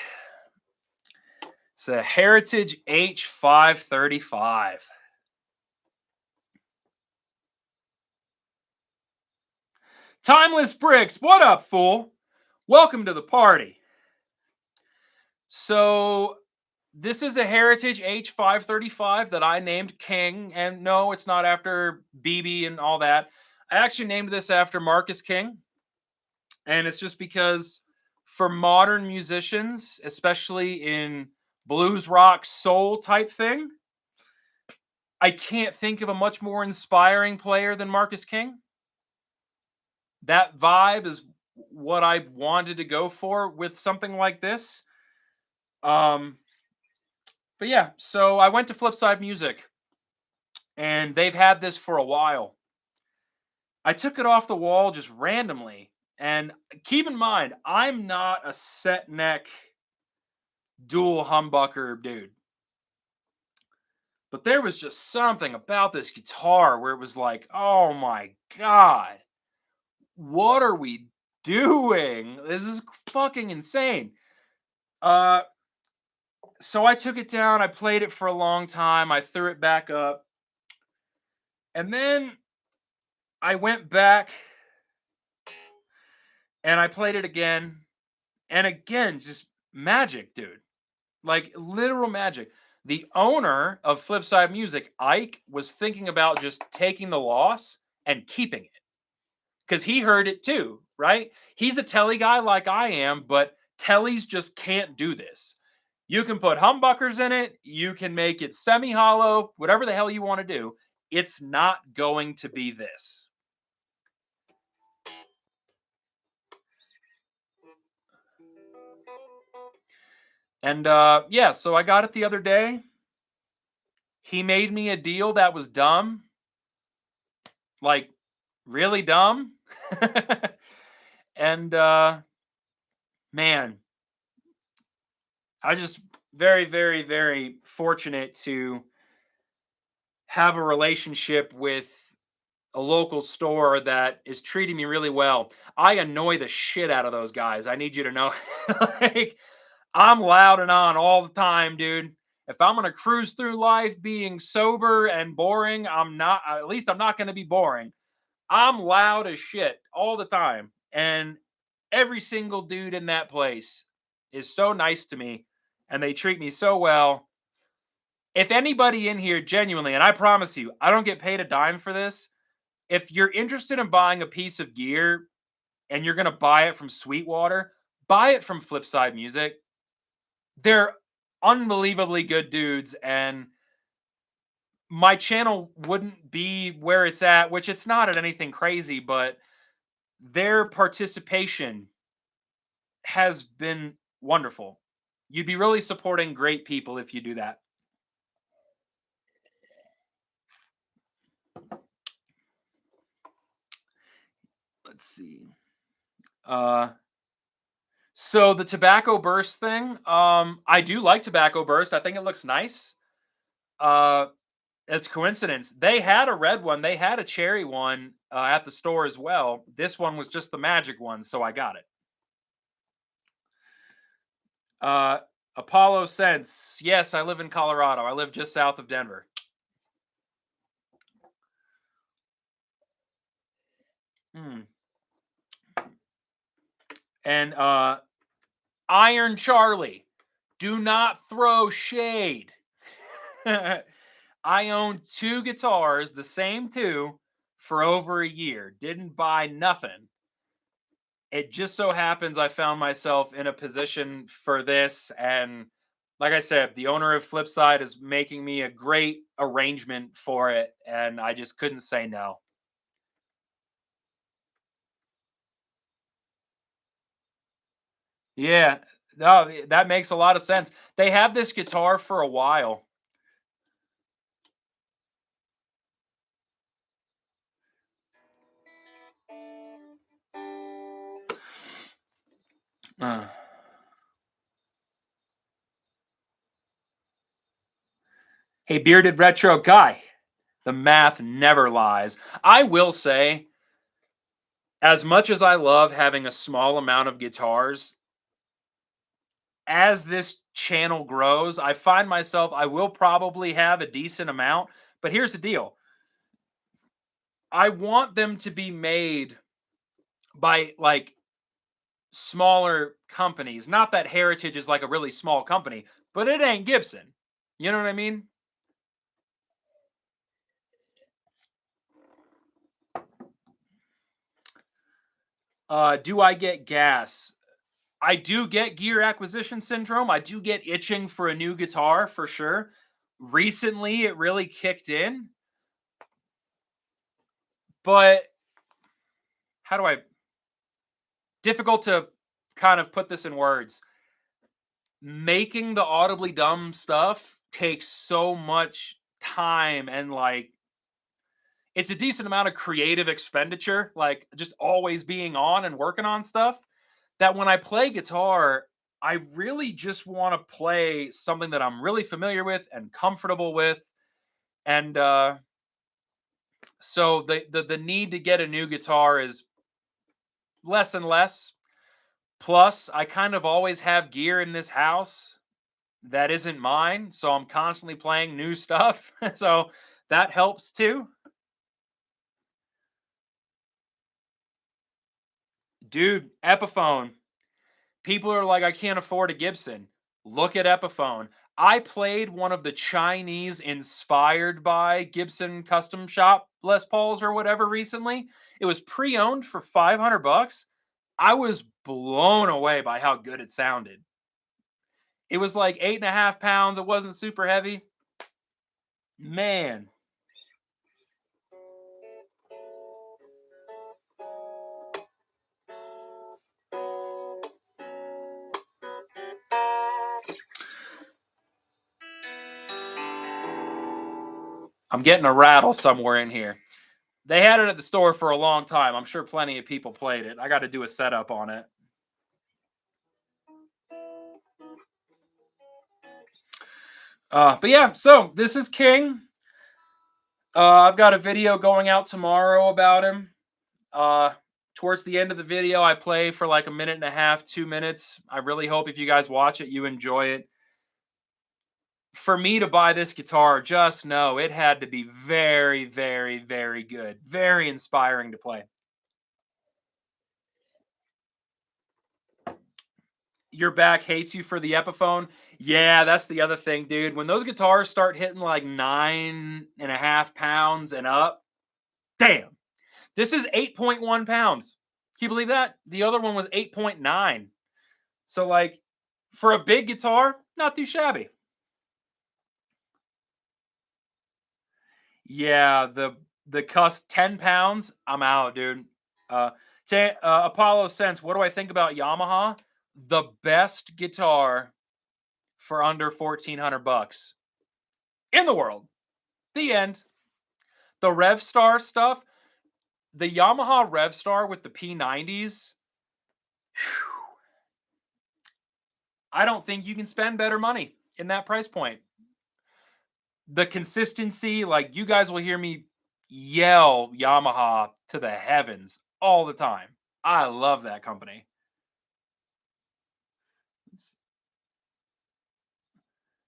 It's a Heritage H535. Timeless Bricks, what up, fool? Welcome to the party. So, this is a Heritage H535 that I named King, and no, it's not after BB and all that. I actually named this after Marcus King, and it's just because for modern musicians, especially in blues rock soul type thing, I can't think of a much more inspiring player than Marcus King. That vibe is what I wanted to go for with something like this. Um, but yeah, so I went to Flipside Music, and they've had this for a while. I took it off the wall just randomly, and keep in mind, I'm not a set neck dual humbucker dude. But there was just something about this guitar where it was like, oh my god, what are we doing? This is fucking insane. Uh, so I took it down. I played it for a long time. I threw it back up, and then I went back and I played it again, and again, just magic, dude. Like literal magic. The owner of Flipside Music, Ike, was thinking about just taking the loss and keeping it because he heard it too, right? He's a telly guy like I am, but tellies just can't do this. You can put humbuckers in it, you can make it semi hollow, whatever the hell you want to do. It's not going to be this. And yeah, so I got it the other day. He made me a deal that was dumb, like really dumb. And man, I just very, very, very fortunate to have a relationship with a local store that is treating me really well. I annoy the shit out of those guys. I need you to know. Like, I'm loud and on all the time, dude. If I'm going to cruise through life being sober and boring, I'm not, at least I'm not going to be boring. I'm loud as shit all the time. And every single dude in that place is so nice to me and they treat me so well. If anybody in here genuinely, and I promise you, I don't get paid a dime for this. If you're interested in buying a piece of gear and you're going to buy it from Sweetwater, buy it from Flipside Music. They're unbelievably good dudes, and my channel wouldn't be where it's at, which it's not at anything crazy, but their participation has been wonderful. You'd be really supporting great people if you do that. Let's see. Uh so the tobacco burst thing, I do like tobacco burst. I think it looks nice. Uh it's coincidence. They had a red one, they had a cherry one at the store as well. This one was just the magic one, so I got it. Uh Apollo Sense. Yes, I live in Colorado. I live just south of Denver. Hmm. And Iron Charlie, do not throw shade. I own two guitars, the same two, for over a year. Didn't buy nothing. It just so happens I found myself in a position for this. And like I said, the owner of Flipside is making me a great arrangement for it. And I just couldn't say no. Yeah. No, that makes a lot of sense. They have this guitar for a while. Uh, hey, bearded retro guy. The math never lies. I will say, as much as I love having a small amount of guitars, as this channel grows, I find myself I will probably have a decent amount. But here's the deal. I want them to be made by like smaller companies. Not that Heritage is like a really small company, but it ain't Gibson. You know what I mean? Do I get gas? I do get gear acquisition syndrome. I do get itching for a new guitar for sure. Recently, it really kicked in, but how do I difficult to kind of put this in words. Making the audibly dumb stuff takes so much time and like it's a decent amount of creative expenditure, like just always being on and working on stuff that when I play guitar, I really just want to play something that I'm really familiar with and comfortable with. And so the need to get a new guitar is less and less. Plus, I kind of always have gear in this house that isn't mine, so I'm constantly playing new stuff. So that helps too. Dude, Epiphone. People are like, I can't afford a Gibson. Look at Epiphone. I played one of the Chinese inspired by Gibson custom shop Les Pauls or whatever recently. It was pre-owned for 500 bucks. I was blown away by how good it sounded. It was like 8.5 pounds. It wasn't super heavy. Man, I'm getting a rattle somewhere in here. They had it at the store for a long time. I'm sure plenty of people played it. I got to do a setup on it. But yeah, so this is King. I've got a video going out tomorrow about him. Uh, Towards the end of the video, I play for like a minute and a half, 2 minutes. I really hope if you guys watch it, you enjoy it. For me to buy this guitar, just know it had to be very, very, very good. Very inspiring to play. Your back hates you for the Epiphone. Yeah, that's the other thing, dude. When those guitars start hitting like 9.5 pounds and up, damn. This is 8.1 pounds. Can you believe that? The other one was 8.9. So, like, for a big guitar, not too shabby. Yeah, the cuss 10 pounds, I'm out, dude. Uh, Apollo Sense, what do I think about Yamaha? The best guitar for under 1,400 bucks in the world. The end. The Revstar stuff, the Yamaha Revstar with the P90s, I don't think you can spend better money in that price point. The consistency, like you guys will hear me yell Yamaha to the heavens all the time. I love that company.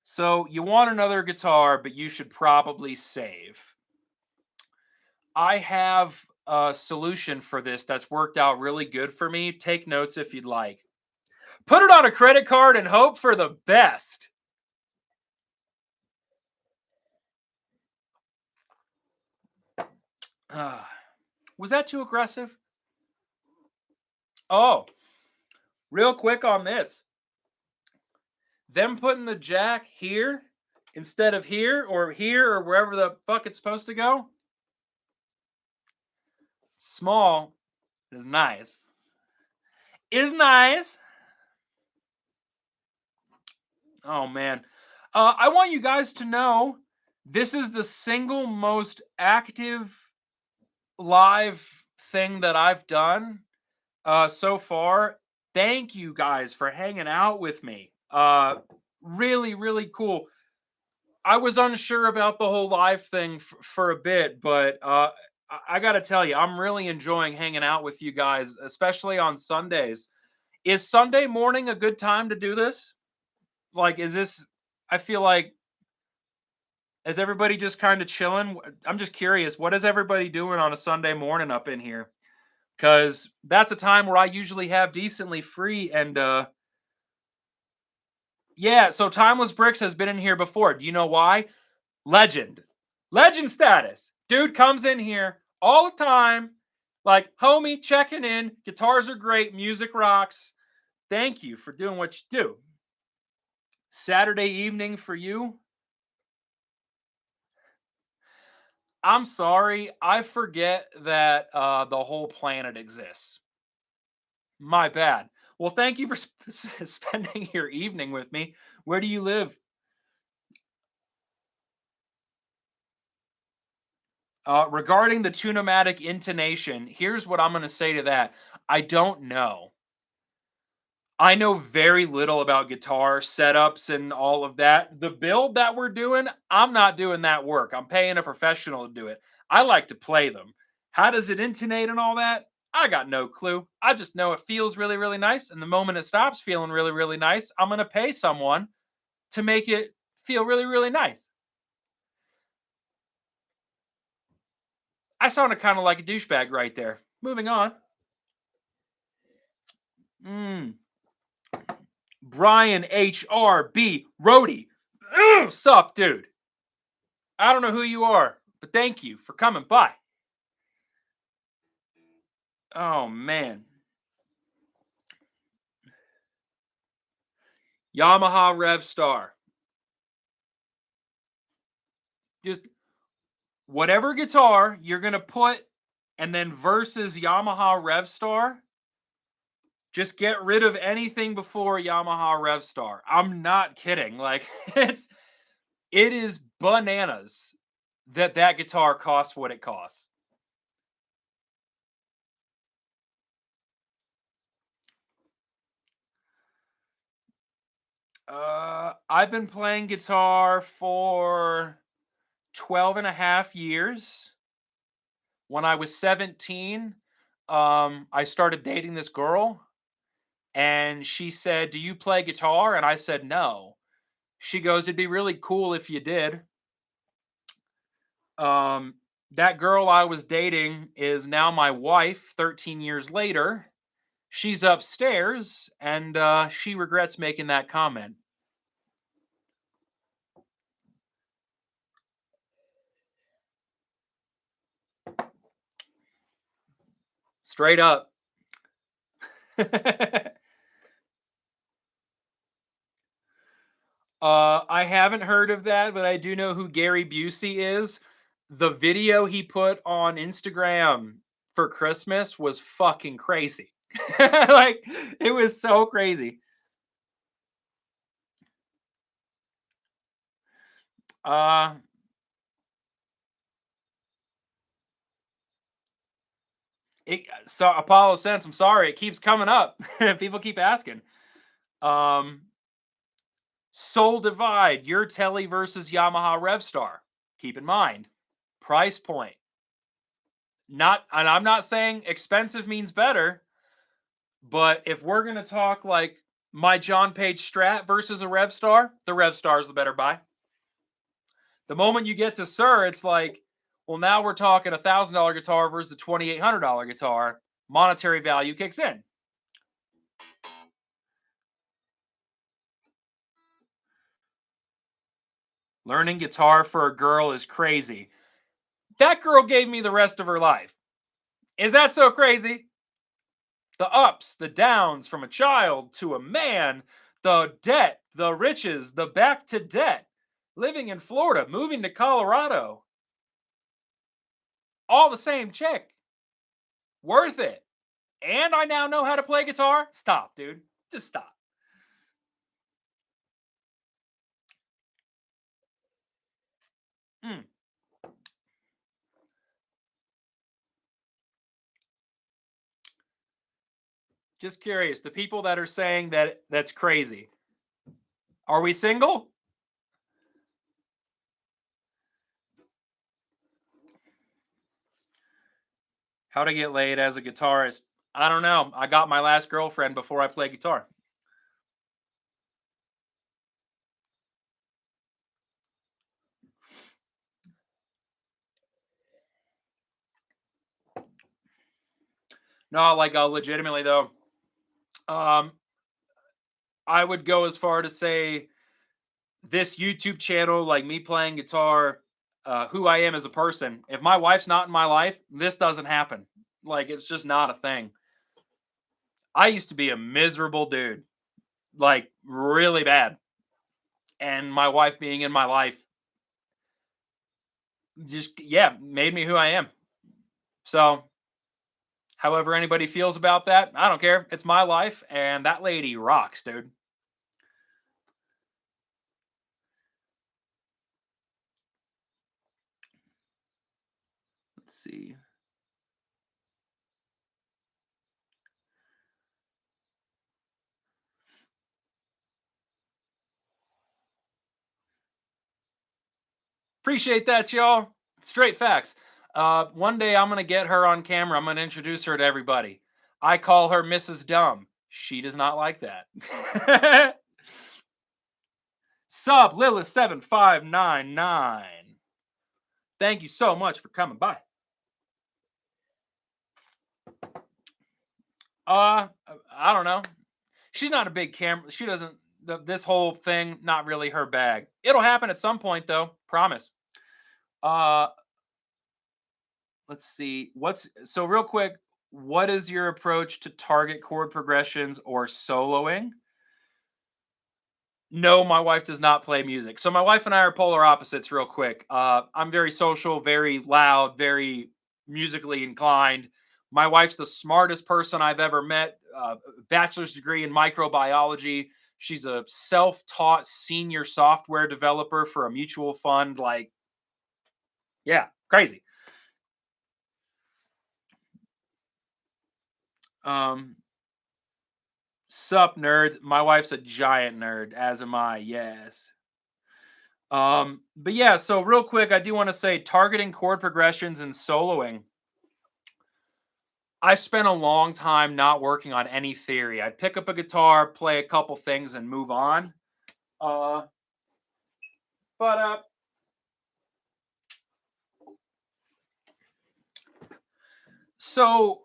So you want another guitar, but you should probably save. I have solution for this that's worked out really good for me. Take notes if you'd like. Put it on a credit card and hope for the best. Uh, was that too aggressive? Oh, real quick on this. Them putting the jack here instead of here or wherever the fuck it's supposed to go. Small is nice. Is nice. Oh man. I want you guys to know this is the single most active live thing that I've done so far. Thank you guys for hanging out with me. Really, really cool. I was unsure about the whole live thing for a bit, but I got to tell you, I'm really enjoying hanging out with you guys, especially on Sundays. Is Sunday morning a good time to do this? Like, is this? I feel like is everybody just kind of chilling? I'm just curious. What is everybody doing on a Sunday morning up in here? Because that's a time where I usually have decently free. And yeah, so Timeless Bricks has been in here before. Do you know why? Legend. Legend status. Dude comes in here all the time. Like, homie, checking in. Guitars are great. Music rocks. Thank you for doing what you do. Saturday evening for you. I'm sorry. I forget that the whole planet exists. My bad. Well, thank you for spending your evening with me. Where do you live? Regarding the tunomatic intonation, here's what I'm going to say to that. I don't know. I know very little about guitar setups and all of that. The build that we're doing, I'm not doing that work. I'm paying a professional to do it. I like to play them. How does it intonate and all that? I got no clue. I just know it feels really, really nice. And the moment it stops feeling really, really nice, I'm going to pay someone to make it feel really, really nice. I sounded kind of like a douchebag right there. Moving on. Brian HRB Rody. Sup, dude? I don't know who you are, but thank you for coming by. Oh man. Yamaha Rev Star. Just whatever guitar you're gonna put and then versus Yamaha Rev Star, just get rid of anything before Yamaha Rev Star. I'm not kidding. Like it is bananas that guitar costs what it costs. I've been playing guitar for 12 and a half years. When I was 17, I started dating this girl, and she said, "Do you play guitar?" And I said, "No." She goes, "It'd be really cool if you did." Um, that girl I was dating is now my wife 13 years later. She's upstairs, and she regrets making that comment. Straight up. I haven't heard of that, but I do know who Gary Busey is. The video he put on Instagram for Christmas was fucking crazy. Like it was so crazy. Uh so Apollo Sense, I'm sorry, it keeps coming up. People keep asking. Um Soul Divide, your Telly versus Yamaha Revstar. Keep in mind, price point. Not, and I'm not saying expensive means better, but if we're gonna talk like my John Page Strat versus a Revstar, the Revstar is the better buy. The moment you get to Sir, it's like, Well, now we're talking $1,000 guitar versus a $2,800 guitar. Monetary value kicks in. Learning guitar for a girl is crazy. That girl gave me the rest of her life. Is that so crazy? The ups, the downs from a child to a man, the debt, the riches, the back to debt, living in Florida, moving to Colorado, all the same chick. Worth it. And I now know how to play guitar. Stop, dude. Just stop. Mm. Just curious. The people that are saying that that's crazy. Are we single? How to get laid as a guitarist? I don't know. I got my last girlfriend before I played guitar. No, like legitimately though. Um, I would go as far to say this YouTube channel, like me playing guitar, who I am as a person. If my wife's not in my life, this doesn't happen. Like it's just not a thing. I used to be a miserable dude, like really bad. And my wife being in my life just yeah, made me who I am. So, however anybody feels about that, I don't care. It's my life and that lady rocks, dude. Let's see. Appreciate that, y'all. Straight facts. One day I'm gonna get her on camera. I'm gonna introduce her to everybody. I call her Mrs. Dumb. She does not like that. Sub Lilith7599. Thank you so much for coming by. Uh, I don't know. She's not a big camera. She doesn't. This whole thing, not really her bag. It'll happen at some point, though. Promise. Uh, let's see. What's so real quick? What is your approach to target chord progressions or soloing? No, my wife does not play music. So my wife and I are polar opposites. Real quick, I'm very social, very loud, very musically inclined. My wife's the smartest person I've ever met. Bachelor's degree in microbiology. She's a self-taught senior software developer for a mutual fund. Like, yeah, crazy. Um, Sup, nerds. My wife's a giant nerd, as am I. Yes. But yeah, so real quick, I do want to say targeting chord progressions and soloing. I spent a long time not working on any theory. I'd pick up a guitar, play a couple things, and move on. Uh, but so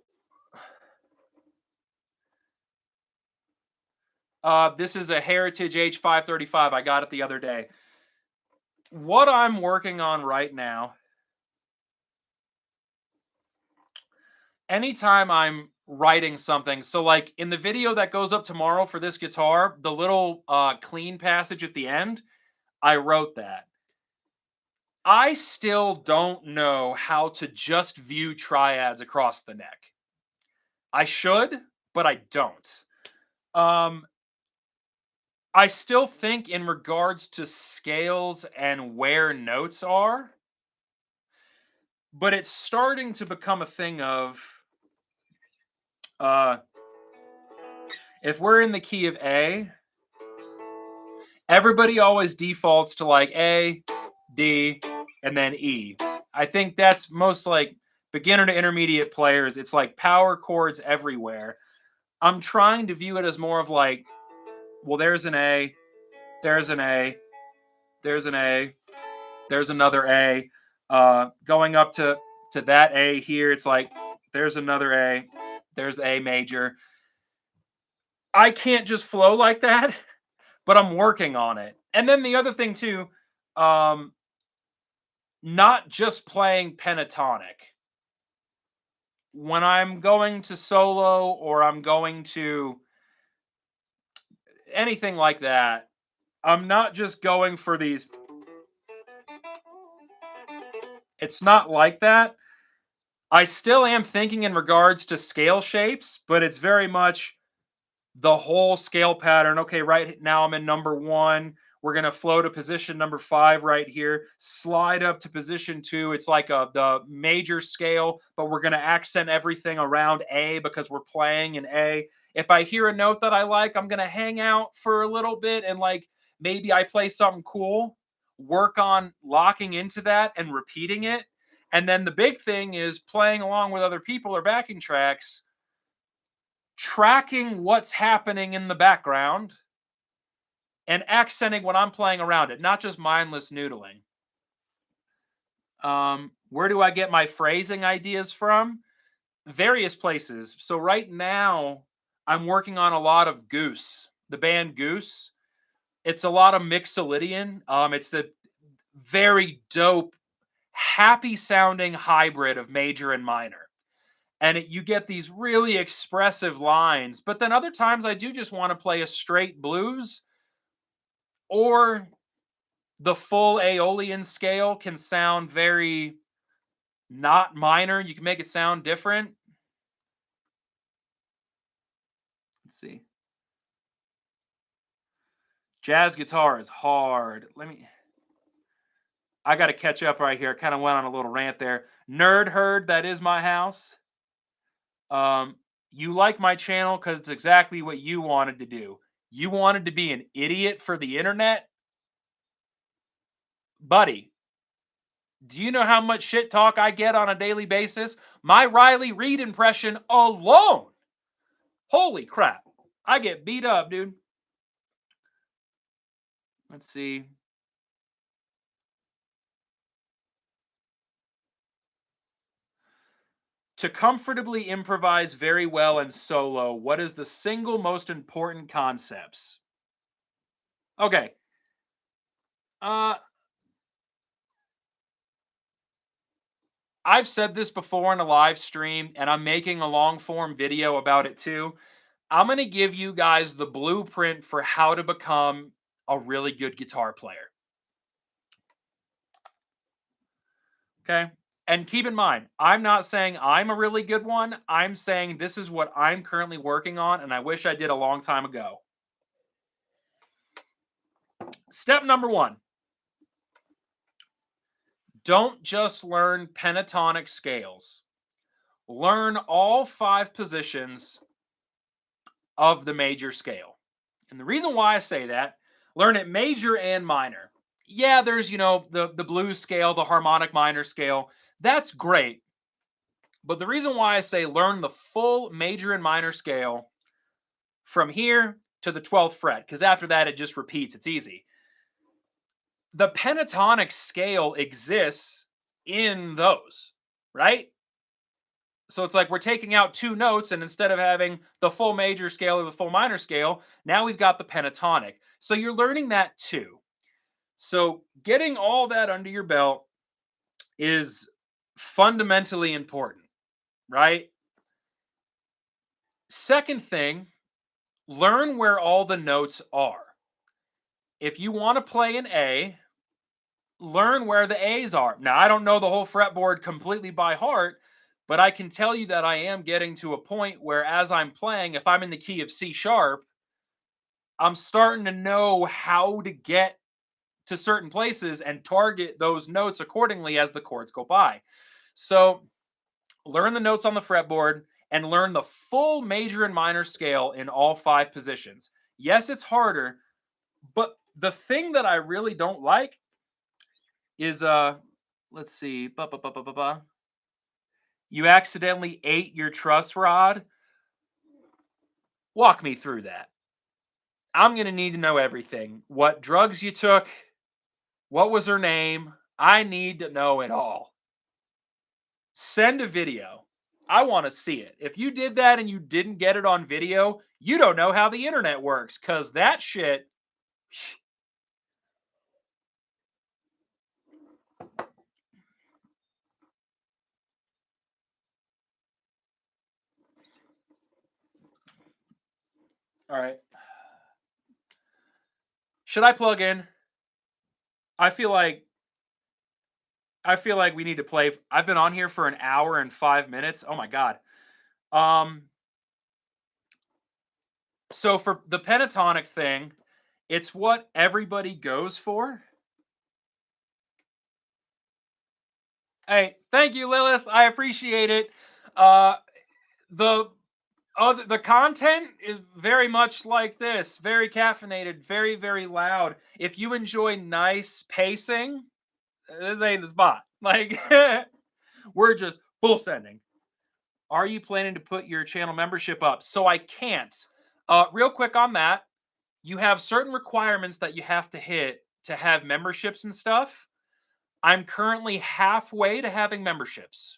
this is a Heritage H535. I got it the other day. What I'm working on right now, anytime I'm writing something, so like in the video that goes up tomorrow for this guitar, the little clean passage at the end, I wrote that. I still don't know how to just view triads across the neck. I should, but I don't. Um, I still think in regards to scales and where notes are, but it's starting to become a thing of uh, if we're in the key of A, everybody always defaults to like A, D, and then E. I think that's most like beginner to intermediate players. It's like power chords everywhere. I'm trying to view it as more of like, well, there's an A, there's an A, there's an A, there's another A. Going up to that A here, it's like there's another A, there's A major. I can't just flow like that, but I'm working on it. And then the other thing too, um, not just playing pentatonic. When I'm going to solo or I'm going to anything like that, I'm not just going for these. It's not like that. I still am thinking in regards to scale shapes, but it's very much the whole scale pattern. Okay, right now I'm in number one. We're gonna flow to position number five right here. Slide up to position two. It's like the major scale, but we're gonna accent everything around A because we're playing in A. If I hear a note that I like, I'm gonna hang out for a little bit and like maybe I play something cool, work on locking into that and repeating it. And then the big thing is playing along with other people or backing tracks, tracking what's happening in the background and accenting what I'm playing around it, not just mindless noodling. Where do I get my phrasing ideas from? Various places. So right now, I'm working on a lot of Goose, the band Goose. It's a lot of Mixolydian. It's the very dope, happy sounding hybrid of major and minor. And you get these really expressive lines. But then other times I do just want to play a straight blues, or the full Aeolian scale can sound very not minor. You can make it sound different. Let's see. Jazz guitar is hard. I got to catch up right here. Kind of went on a little rant there. Nerd herd, that is my house. Um, you like my channel because it's exactly what you wanted to do. You wanted to be an idiot for the internet? Buddy, do you know how much shit talk I get on a daily basis? My Riley Reid impression alone. Holy crap. I get beat up, dude. Let's see. To comfortably improvise very well in solo, what is the single most important concepts? Okay. Uh I've said this before in a live stream and I'm making a long form video about it too. I'm going to give you guys the blueprint for how to become a really good guitar player. Okay? And keep in mind, I'm not saying I'm a really good one. I'm saying this is what I'm currently working on and I wish I did a long time ago. Step number one, don't just learn pentatonic scales. Learn all five positions of the major scale. And the reason why I say that, learn it major and minor. Yeah, there's, the blues scale, the harmonic minor scale. That's great. But the reason why I say learn the full major and minor scale from here to the 12th fret, because after that it just repeats. It's easy. The pentatonic scale exists in those, right? So it's like we're taking out two notes, and instead of having the full major scale or the full minor scale, now we've got the pentatonic. So you're learning that too. So getting all that under your belt is fundamentally important, right? Second thing, learn where all the notes are. If you want to play an A, learn where the A's are. Now, I don't know the whole fretboard completely by heart, but I can tell you that I am getting to a point where as I'm playing, if I'm in the key of C sharp, I'm starting to know how to get to certain places and target those notes accordingly as the chords go by. So, learn the notes on the fretboard and learn the full major and minor scale in all five positions. Yes, it's harder, but the thing that I really don't like is let's see, you accidentally ate your truss rod. Walk me through that. I'm going to need to know everything. What drugs you took, what was her name? I need to know it all. Send a video. I want to see it. If you did that and you didn't get it on video, you don't know how the internet works because that shit. All right. Should I plug in? I feel like we need to play. I've been on here for an hour and 5 minutes. Oh my god. Um. So for the pentatonic thing, it's what everybody goes for. Hey, thank you, Lilith. I appreciate it. Uh, the the content is very much like this, very caffeinated, very very loud. If you enjoy nice pacing, this ain't the spot. Like we're just full sending. Are you planning to put your channel membership up? So I can't. Real quick on that, you have certain requirements that you have to hit to have memberships and stuff. I'm currently halfway to having memberships.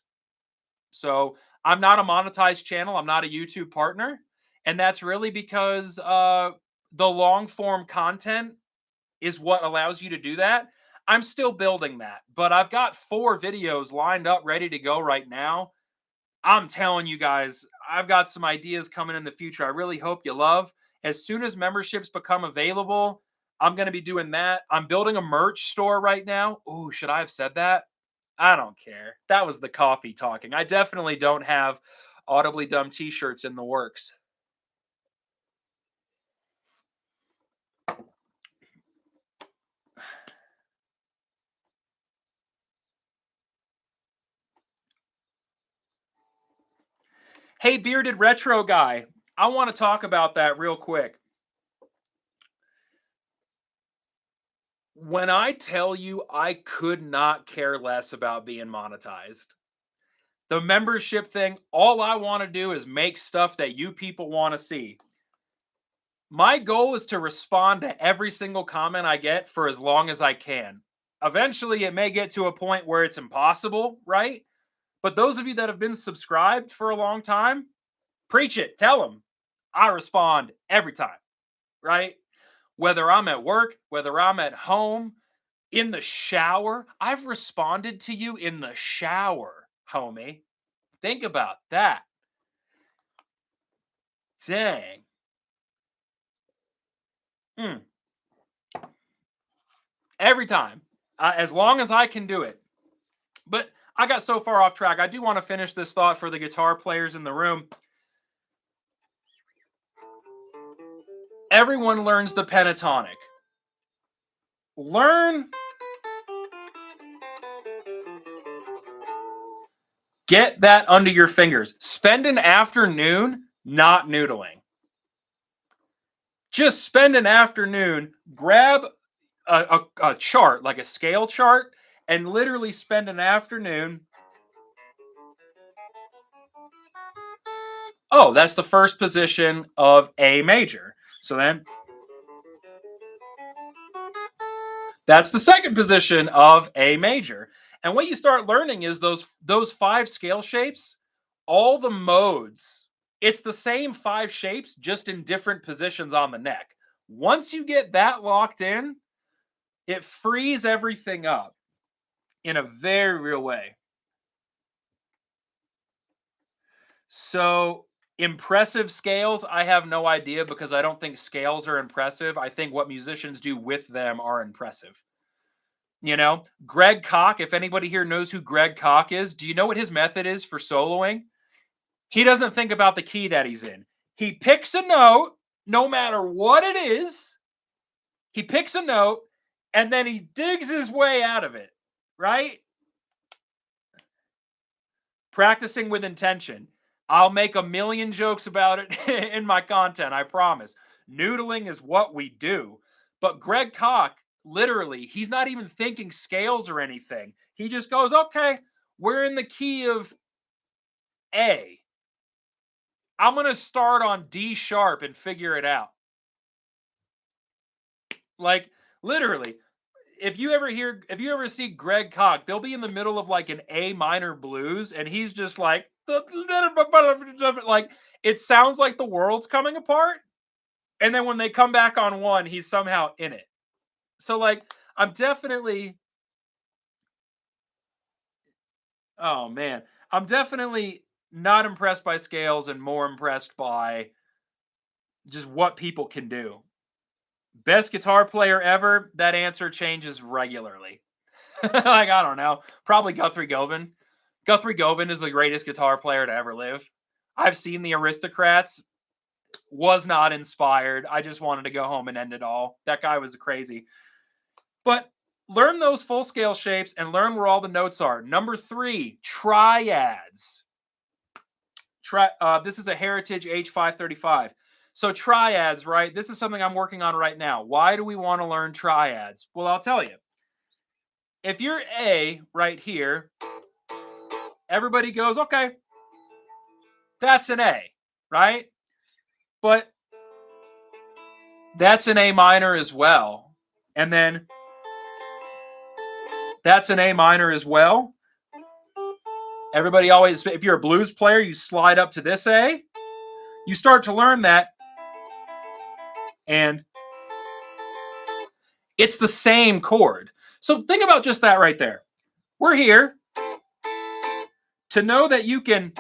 So I'm not a monetized channel. I'm not a YouTube partner. And that's really because the long form content is what allows you to do that. I'm still building that, but I've got 4 videos lined up ready to go right now. I'm telling you guys, I've got some ideas coming in the future I really hope you love. As soon as memberships become available, I'm going to be doing that. I'm building a merch store right now. Ooh, should I have said that? I don't care. That was the coffee talking. I definitely don't have audibly dumb t-shirts in the works. Hey, bearded retro guy, I want to talk about that real quick. When I tell you I could not care less about being monetized, the membership thing, all I want to do is make stuff that you people want to see. My goal is to respond to every single comment I get for as long as I can. Eventually, it may get to a point where it's impossible, right? But those of you that have been subscribed for a long time, preach it. Tell them I respond every time, right? Whether I'm at work, whether I'm at home, in the shower. I've responded to you in the shower, homie. Think about that. Dang. Mm. Every time. As long as I can do it. But I got so far off track. I do want to finish this thought for the guitar players in the room. Everyone learns the pentatonic. Learn. Get that under your fingers. Spend an afternoon not noodling. Just spend an afternoon, grab a chart, like a scale chart, and literally spend an afternoon. Oh, that's the first position of A major. So then that's the second position of A major. And what you start learning is those 5 scale shapes, all the modes. It's the same 5 shapes just in different positions on the neck. Once you get that locked in, it frees everything up in a very real way. So, impressive scales, I have no idea because I don't think scales are impressive. I think what musicians do with them are impressive. You know, Greg Koch, if anybody here knows who Greg Koch is, do you know what his method is for soloing? He doesn't think about the key that he's in. He picks a note, no matter what it is, he picks a note and then he digs his way out of it, right? Practicing with intention. I'll make a million jokes about it in my content, I promise. Noodling is what we do. But Greg Koch, literally, he's not even thinking scales or anything. He just goes, okay, we're in the key of A. I'm going to start on D sharp and figure it out. Like, literally, if you ever see Greg Koch, they'll be in the middle of like an A minor blues, and he's just like like it sounds like the world's coming apart. And then when they come back on one, he's somehow in it. So like I'm definitely oh man, I'm definitely not impressed by scales and more impressed by just what people can do. Best guitar player ever? That answer changes regularly. Like I don't know, probably Guthrie Govan. Guthrie Govan is the greatest guitar player to ever live. I've seen the Aristocrats. Was not inspired. I just wanted to go home and end it all. That guy was crazy. But learn those full scale shapes and learn where all the notes are. Number 3, triads. This is a Heritage H535. So triads, right? This is something I'm working on right now. Why do we want to learn triads? Well, I'll tell you. If you're A right here, everybody goes, okay, that's an A, right? But that's an A minor as well. And then that's an A minor as well. Everybody always, if you're a blues player, you slide up to this A. You start to learn that, and it's the same chord. So think about just that right there. We're here to know that you can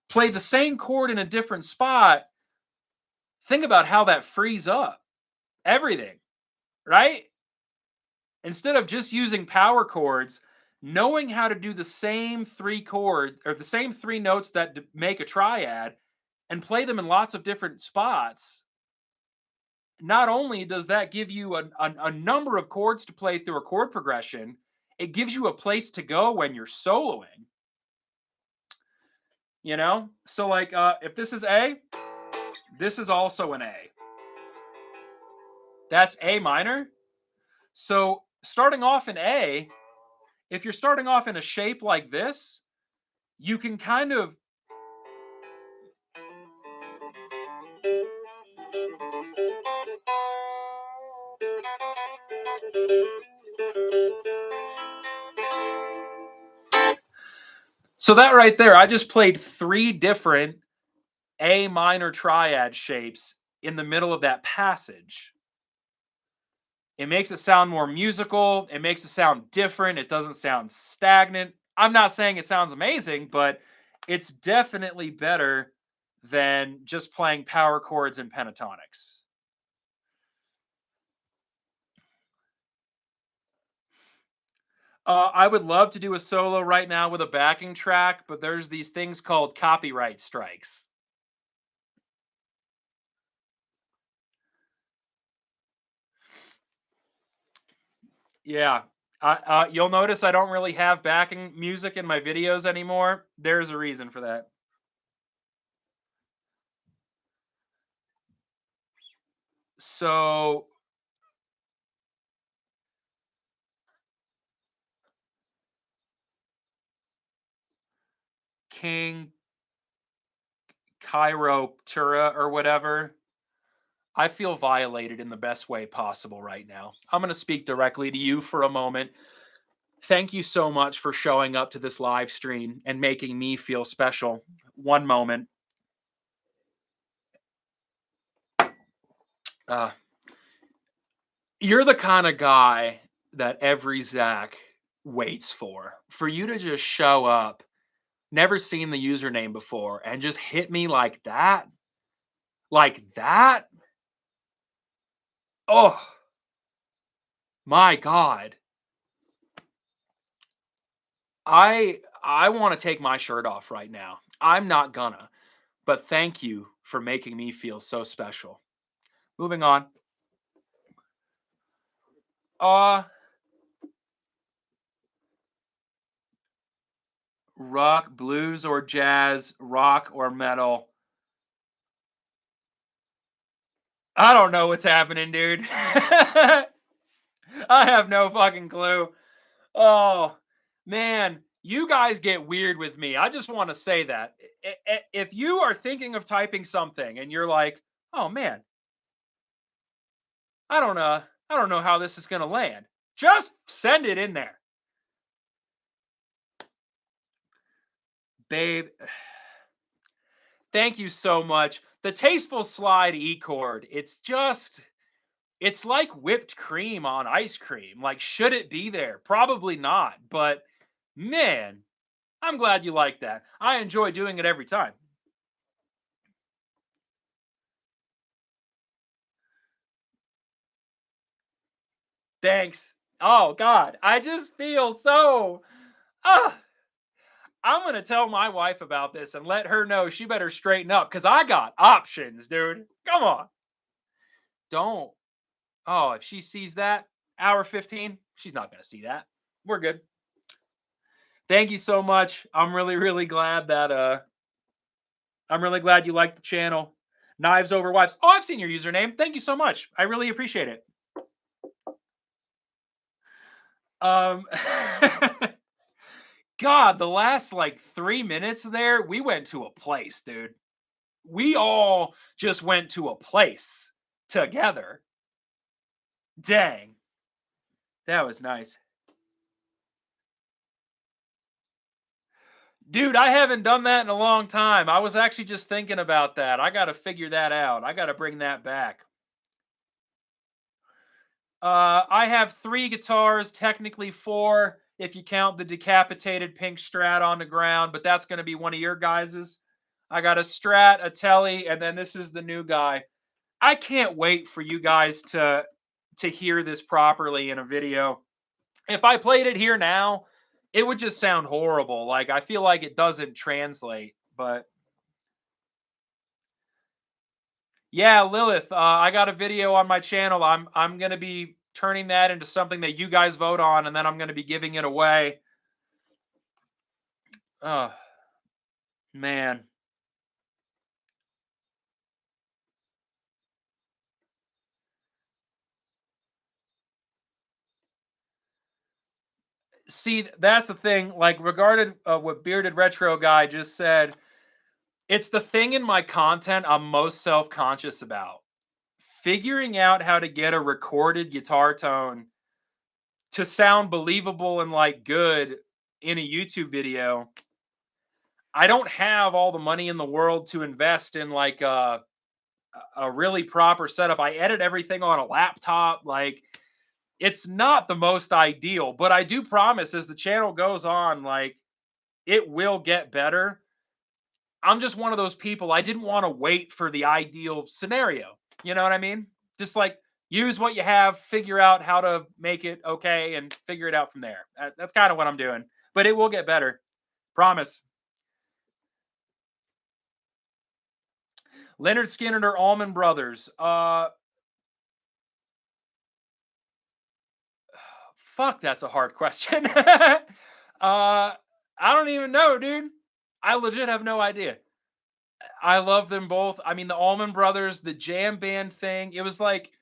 play the same chord in a different spot. Think about how that frees up everything, right? Instead of just using power chords, knowing how to do the same 3 chords or the same 3 notes that make a triad and play them in lots of different spots, not only does that give you a number of chords to play through a chord progression, it gives you a place to go when you're soloing. You know? So like if this is A, this is also an A. That's A minor. So starting off in A, if you're starting off in a shape like this, you can kind of so that right there, I just played 3 different A minor triad shapes in the middle of that passage. It makes it sound more musical. It makes it sound different. It doesn't sound stagnant. I'm not saying it sounds amazing, but it's definitely better than just playing power chords and pentatonics. I would love to do a solo right now with a backing track, but there's these things called copyright strikes. Yeah. You'll notice I don't really have backing music in my videos anymore. There's a reason for that. So, King Chiroptera or whatever, I feel violated in the best way possible right now. I'm going to speak directly to you for a moment. Thank you so much for showing up to this live stream and making me feel special. One moment. Uh, you're the kind of guy that every Zach waits for you to just show up, never seen the username before, and just hit me like that. Like that. Oh, my God. I want to take my shirt off right now. I'm not gonna. But thank you for making me feel so special. Moving on. Uh rock, blues or jazz, rock or metal. I don't know what's happening, dude. I have no fucking clue. Oh, man, you guys get weird with me. I just want to say that. If you are thinking of typing something and you're like, "Oh man, I I don't know how this is going to land. Just send it in there. Babe, thank you so much. The Tasteful Slide E-Chord, it's like whipped cream on ice cream. Like, should it be there? Probably not. But man, I'm glad you like that. I enjoy doing it every time. Thanks. Oh God, I just feel so. Ah, I'm gonna tell my wife about this and let her know she better straighten up because I got options, dude. Come on. Don't. Oh, if she sees that hour 15, she's not gonna see that. We're good. Thank you so much. I'm really glad you liked the channel. Knives Over Wives. Oh, I've seen your username. Thank you so much. I really appreciate it. Um God, the last like 3 minutes there, we went to a place, dude. We all just went to a place together. Dang. That was nice. Dude, I haven't done that in a long time. I was actually just thinking about that. I got to figure that out. I got to bring that back. I have 3 guitars, technically 4 if you count the decapitated pink Strat on the ground, but that's going to be one of your guys's. I got a Strat, a Telly, and then this is the new guy. I can't wait for you guys to hear this properly in a video. If I played it here now, it would just sound horrible. Like I feel like it doesn't translate, but yeah, Lilith, I got a video on my channel. I'm gonna be turning that into something that you guys vote on, and then I'm gonna be giving it away. Oh man. See, that's the thing. Like regarded what Bearded Retro guy just said, it's the thing in my content I'm most self-conscious about. Figuring out how to get a recorded guitar tone to sound believable and like good in a YouTube video. I don't have all the money in the world to invest in like a really proper setup. I edit everything on a laptop. Like it's not the most ideal, but I do promise as the channel goes on, like it will get better. I'm just one of those people. I didn't want to wait for the ideal scenario. You know what I mean? Just like use what you have, figure out how to make it okay, and figure it out from there. That's kind of what I'm doing. But it will get better. Promise. Leonard Skinner or Allman Brothers? Fuck, that's a hard question. I don't even know, dude. I legit have no idea. I love them both. I mean, the Allman Brothers, the jam band thing, it was like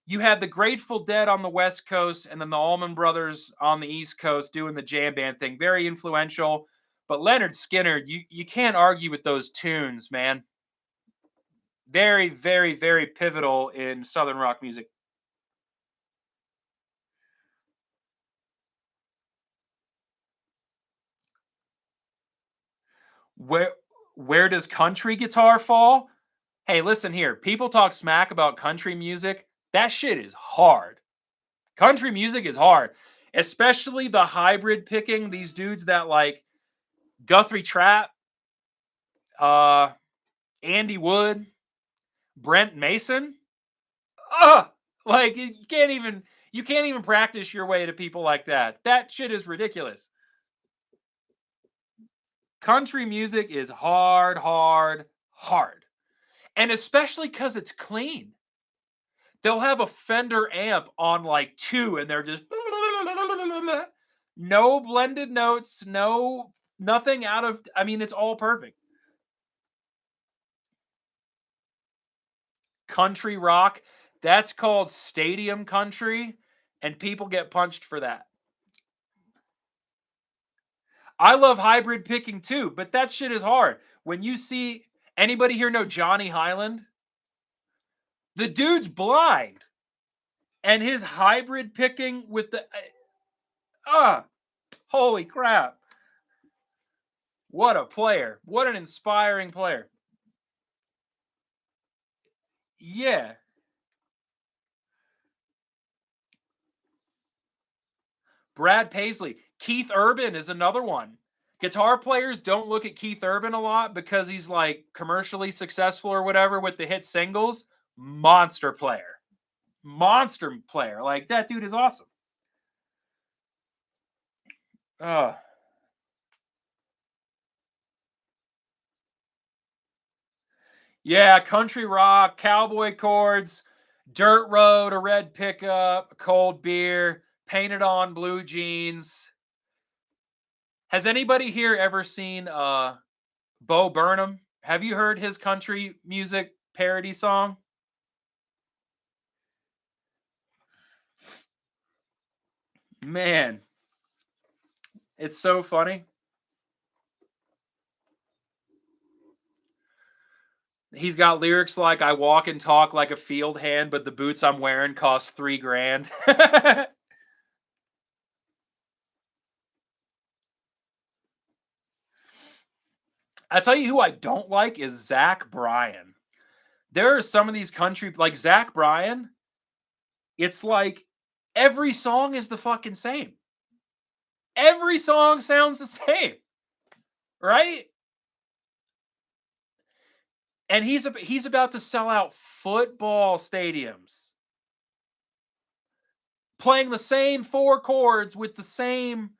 you had the Grateful Dead on the West Coast and then the Allman Brothers on the East Coast doing the jam band thing. Very influential. But Leonard Skinner, you can't argue with those tunes, man. Very, very, very pivotal in Southern rock music. Where where does country guitar fall? Hey, listen here. People talk smack about country music. That shit is hard. Country music is hard, especially the hybrid picking. These dudes that like Guthrie Trapp, uh, Andy Wood, Brent Mason. Ugh, like you can't even practice your way to people like that. That shit is ridiculous. Country music is hard, hard, hard, and especially because it's clean. They'll have a Fender amp on like 2 and they're just no blended notes, no nothing out of I mean it's all perfect. Country rock, that's called stadium country and people get punched for that. I love hybrid picking too, but that shit is hard. When you see anybody here know Johnny Highland? The dude's blind And his hybrid picking with the ah, holy crap. What a player. What an inspiring player. Yeah. Brad Paisley. Keith Urban is another one. Guitar players don't look at Keith Urban a lot because he's like commercially successful or whatever with the hit singles. Monster player. Monster player. Like that dude is awesome. Uh, yeah, country rock, cowboy chords, dirt road, a red pickup, a cold beer, painted on blue jeans. Has anybody here ever seen Bo Burnham? Have you heard his country music parody song? Man, it's so funny. He's got lyrics like "I walk and talk like a field hand, but the boots I'm wearing cost 3 grand." I tell you who I don't like is Zach Bryan. There are some of these country like Zach Bryan. It's like every song is the fucking same. Every song sounds the same, right? And he's about to sell out football stadiums, playing the same 4 chords with the same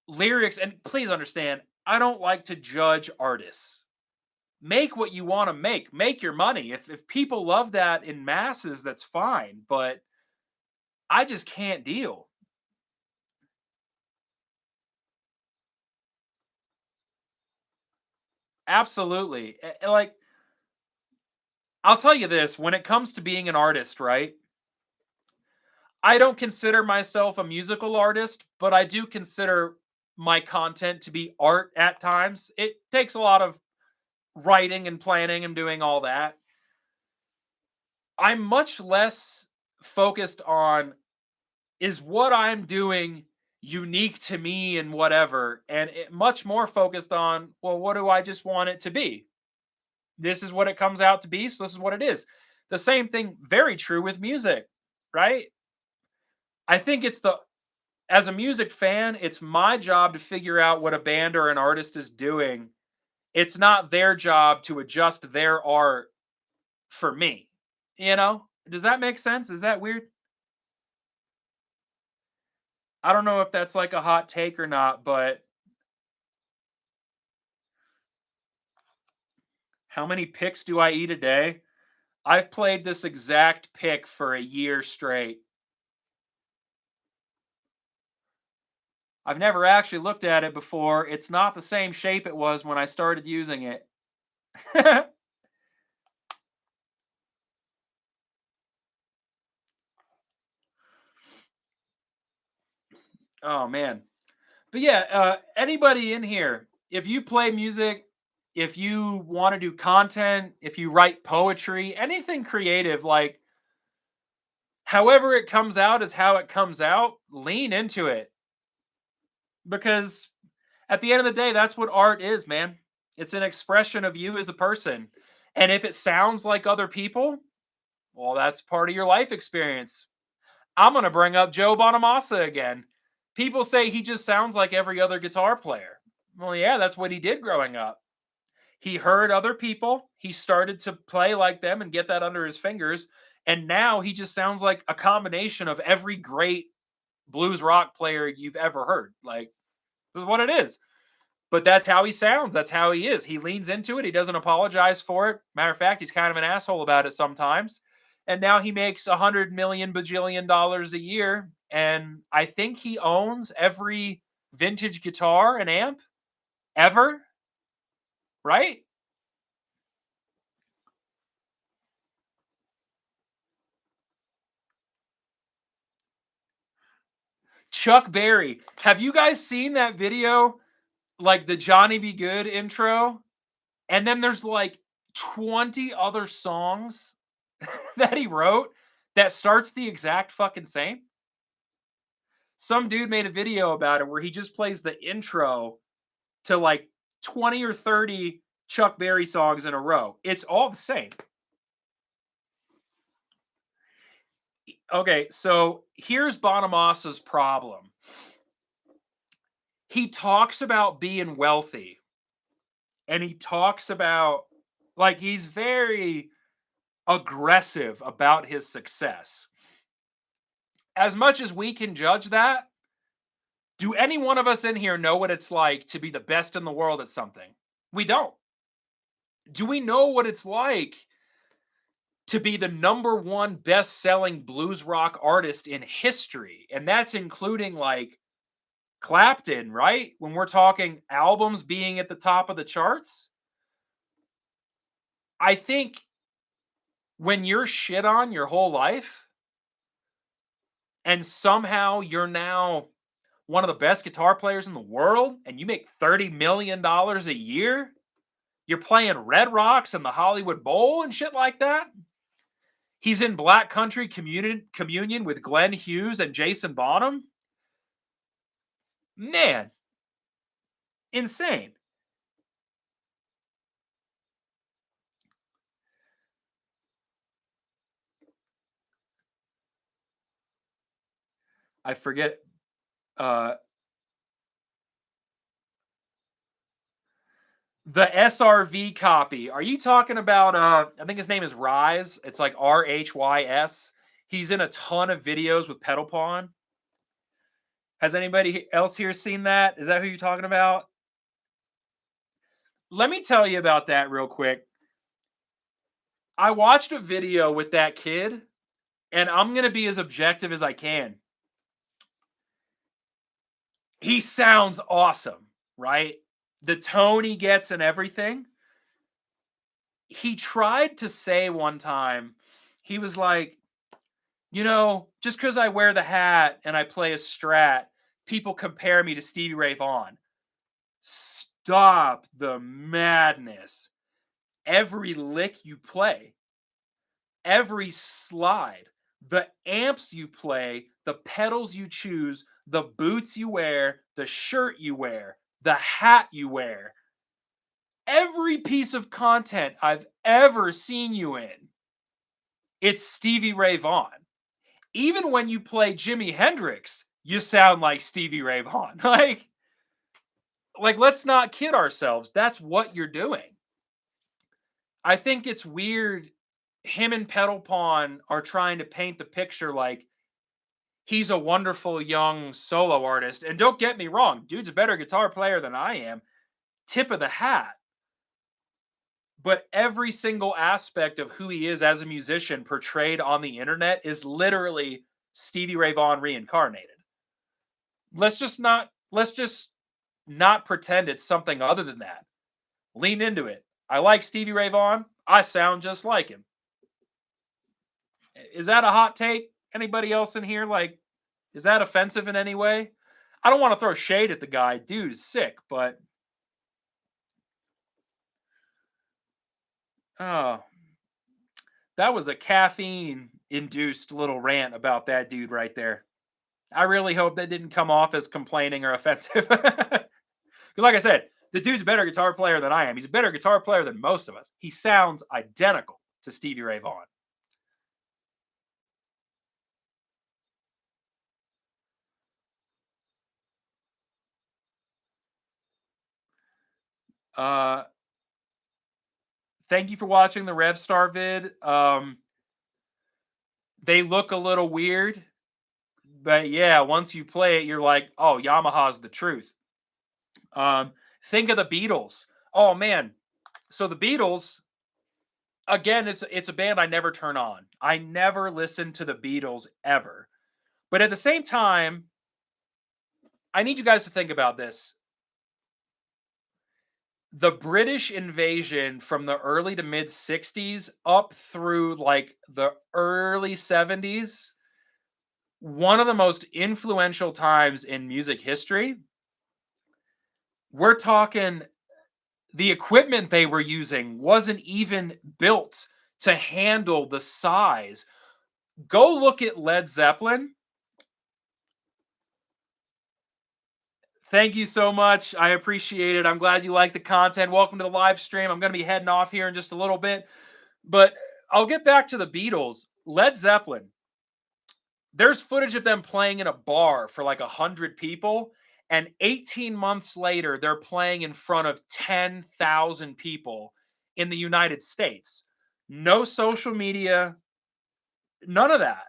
lyrics. And please understand, I don't like to judge artists. Make what you want to make. Make your money. If people love that in masses, that's fine. But I just can't deal. Absolutely. Like I'll tell you this, when it comes to being an artist, right? I don't consider myself a musical artist, but I do consider my content to be art at times. It takes a lot of writing and planning and doing all that. I'm much less focused on is what I'm doing unique to me and whatever, and much more focused on, well, what do I just want it to be? This is what it comes out to be, so this is what it is. The same thing, very true with music, right? I think it's the as a music fan, it's my job to figure out what a band or an artist is doing. It's not their job to adjust their art for me. You know? Does that make sense? Is that weird? I don't know if that's like a hot take or not, but how many picks do I eat a day? I've played this exact pick for a year straight. I've never actually looked at it before. It's not the same shape it was when I started using it. Oh man. But yeah, anybody in here, if you play music, if you want to do content, if you write poetry, anything creative, like however it comes out is how it comes out, lean into it. Because at the end of the day, that's what art is, man. It's an expression of you as a person. And if it sounds like other people, well, that's part of your life experience. I'm going to bring up Joe Bonamassa again. People say he just sounds like every other guitar player. Well, yeah, that's what he did growing up. He heard other people, he started to play like them and get that under his fingers, and now he just sounds like a combination of every great blues rock player you've ever heard. Like, this is what it is. But that's how he sounds. That's how he is. He leans into it. He doesn't apologize for it. Matter of fact, he's kind of an asshole about it sometimes. And now he makes 100 million bajillion dollars a year. And I think he owns every vintage guitar and amp ever, right? Chuck Berry. Have you guys seen that video? Like the Johnny Be Good intro? And then there's like 20 other songs that he wrote. that starts the exact fucking same. Some dude made a video about it where he just plays the intro to like 20 or 30 Chuck Berry songs in a row. It's all the same. Okay, so here's Bonamassa's problem. He talks about being wealthy, and he talks about, like, he's very aggressive about his success. As much as we can judge that, do any one of us in here know what it's like to be the best in the world at something? We don't. Do we know what it's like to be the number one best-selling blues rock artist in history? And that's including like Clapton, right? When we're talking albums being at the top of the charts. I think when you're shit on your whole life and somehow you're now one of the best guitar players in the world and you make $30 million a year, you're playing Red Rocks and the Hollywood Bowl and shit like that. He's in Black Country Communion with Glenn Hughes and Jason Bonham. Man, insane. I forget. Uh, the SRV copy. Are you talking about? I think his name is Rise. It's like RHYS. He's in a ton of videos with Pedal Pawn. Has anybody else here seen that? Is that who you're talking about? Let me tell you about that real quick. I watched a video with that kid, and I'm going to be as objective as I can. He sounds awesome, right? The tone he gets and everything. He tried to say one time, he was like, just because I wear the hat and I play a Strat, people compare me to Stevie Ray Vaughan. Stop the madness. Every lick you play, every slide, the amps you play, the pedals you choose, the boots you wear, the shirt you wear, the hat you wear, every piece of content I've ever seen you in, it's Stevie Ray Vaughan. Even when you play Jimi Hendrix, you sound like Stevie Ray Vaughan. Like let's not kid ourselves. That's what you're doing. I think it's weird. Him and Pedal Pawn are trying to paint the picture like he's a wonderful young solo artist. And don't get me wrong, dude's a better guitar player than I am. Tip of the hat. But every single aspect of who he is as a musician portrayed on the internet is literally Stevie Ray Vaughan reincarnated. Let's just not pretend it's something other than that. Lean into it. I like Stevie Ray Vaughan. I sound just like him. Is that a hot take? Anybody else in here? Like, is that offensive in any way? I don't want to throw shade at the guy. Dude is sick, but oh, that was a caffeine induced little rant about that dude right there. I really hope that didn't come off as complaining or offensive. Like I said, the dude's a better guitar player than I am. He's a better guitar player than most of us. He sounds identical to Stevie Ray Vaughan. Uh, Thank you for watching the RevStar vid. They look a little weird, but yeah, once you play it, you're like, oh, Yamaha's the truth. Think of the Beatles. Oh man, so the Beatles, again, it's a band I never turn on. I never listen to the Beatles ever. But at the same time, I need you guys to think about this. The British invasion from the early to mid 60s up through like the early 70s, one of the most influential times in music history. We're talking the equipment they were using wasn't even built to handle the size. Go look at Led Zeppelin. Thank you so much. I appreciate it. I'm glad you like the content. Welcome to the live stream. I'm going to be heading off here in just a little bit, but I'll get back to the Beatles. Led Zeppelin, there's footage of them playing in a bar for like 100 people, and 18 months later they're playing in front of 10,000 people in the United States. No social media, none of that.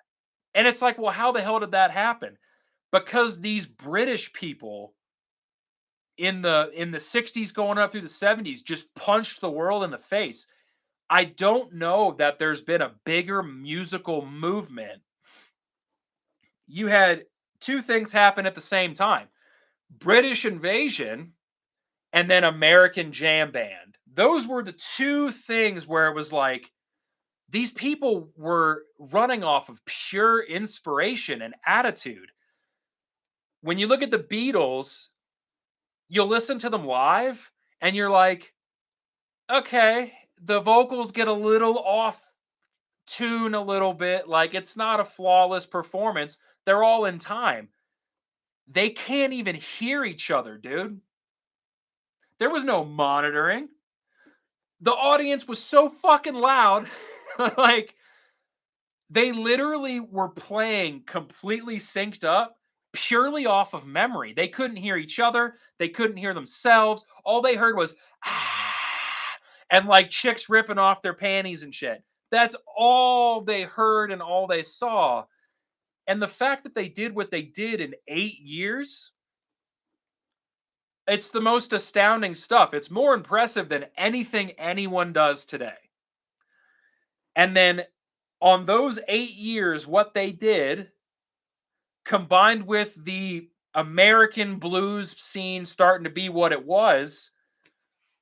And it's like, well, how the hell did that happen? Because these British people in the 60s going up through the 70s just punched the world in the face. I don't know that there's been a bigger musical movement. You had two things happen at the same time: British invasion and then American jam band. Those were the two things where it was like these people were running off of pure inspiration and attitude. When you look at the Beatles, you'll listen to them live and you're like, okay, the vocals get a little off tune a little bit. Like, it's not a flawless performance. They're all in time. They can't even hear each other, dude. There was no monitoring. The audience was so fucking loud. Like, they literally were playing completely synced up purely off of memory. They couldn't hear each other. They couldn't hear themselves. All they heard was, ah, and like chicks ripping off their panties and shit. That's all they heard and all they saw. And the fact that they did what they did in 8 years, it's the most astounding stuff. It's more impressive than anything anyone does today. And then on those 8 years, what they did, combined with the American blues scene starting to be what it was,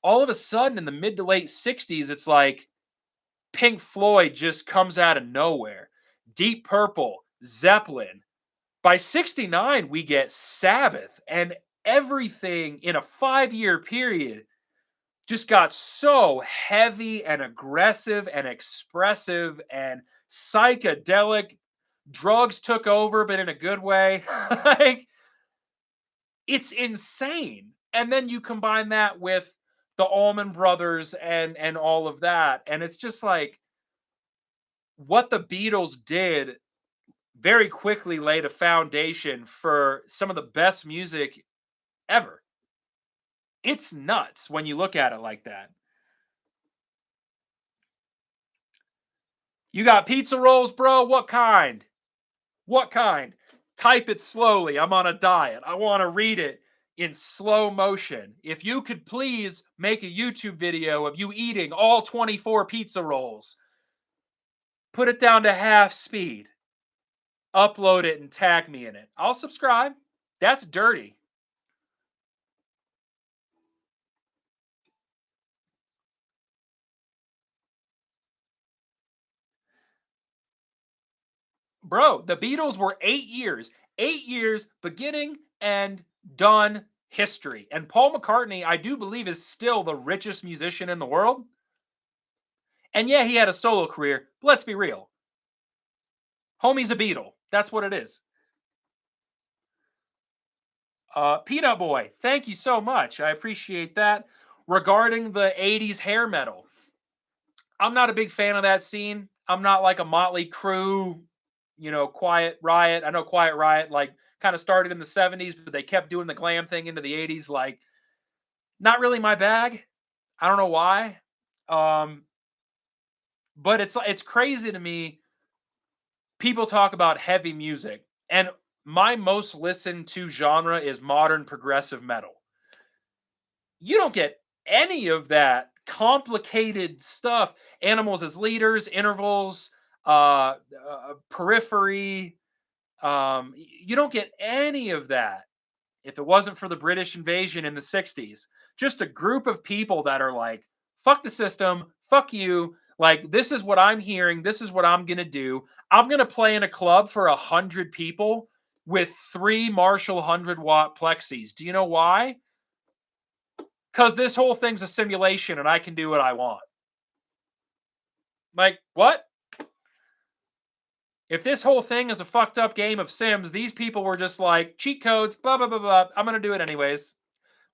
all of a sudden in the mid to late 60s, it's like Pink Floyd just comes out of nowhere. Deep Purple, Zeppelin. By 69, we get Sabbath, and everything in a 5 year period just got so heavy and aggressive and expressive and psychedelic. Drugs took over, but in a good way. Like, it's insane. And then you combine that with the Allman Brothers and all of that, and it's just like what the Beatles did very quickly laid a foundation for some of the best music ever. It's nuts when you look at it like that. You got pizza rolls, bro? What kind? What kind? Type it slowly. I'm on a diet. I want to read it in slow motion. If you could please make a YouTube video of you eating all 24 pizza rolls, put it down to half speed, upload it, and tag me in it. I'll subscribe. That's dirty. Bro, the Beatles were 8 years. 8 years, beginning and done history. And Paul McCartney, I do believe, is still the richest musician in the world. And yeah, he had a solo career. But let's be real. Homie's a Beatle. That's what it is. Peanut Boy, thank you so much. I appreciate that. Regarding the 80s hair metal, I'm not a big fan of that scene. I'm not like a Motley Crue, Quiet Riot. I know Quiet Riot like kind of started in the 70s, but they kept doing the glam thing into the 80s. Like, not really my bag. I don't know why. Um, but it's crazy to me. People talk about heavy music, and my most listened to genre is modern progressive metal. You don't get any of that complicated stuff. Animals as leaders, intervals, periphery. You don't get any of that if it wasn't for the British invasion in the 60s. Just a group of people that are like, fuck the system, fuck you. Like, this is what I'm hearing. This is what I'm going to do. I'm going to play in a club for 100 people with 3 Marshall 100-watt plexis. Do you know why? Because this whole thing's a simulation and I can do what I want. Like, what? If this whole thing is a fucked up game of Sims, these people were just like cheat codes, blah blah blah blah. I'm gonna do it anyways.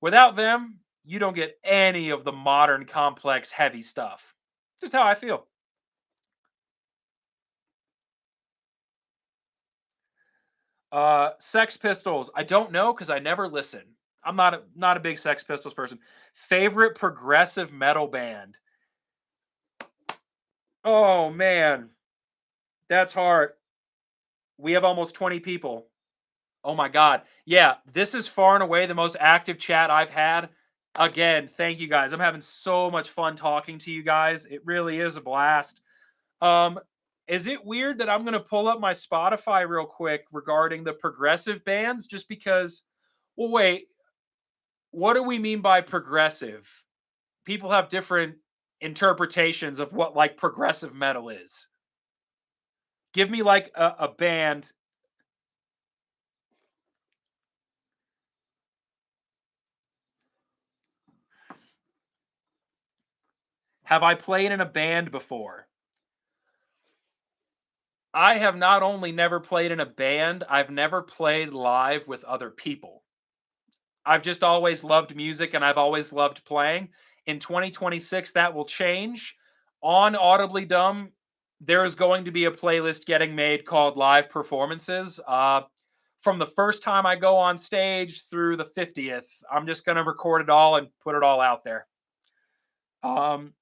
Without them, you don't get any of the modern, complex, heavy stuff. Just how I feel. Sex Pistols. I don't know because I never listen. I'm not a big Sex Pistols person. Favorite progressive metal band. Oh man, that's hard. We have almost 20 people. Oh my god. Yeah, this is far and away the most active chat I've had. Again, thank you guys. I'm having so much fun talking to you guys. It really is a blast. Um, is it weird that I'm gonna pull up my Spotify real quick regarding the progressive bands just because well wait, what do we mean by progressive? People have different interpretations of what like progressive metal is. Give me like a band. Have I played in a band before? I have not only never played in a band, I've never played live with other people. I've just always loved music and I've always loved playing. In 2026, that will change. On Audibly Dumb, there is going to be a playlist getting made called Live Performances. From the first time I go on stage through the 50th, I'm just going to record it all and put it all out there. Um,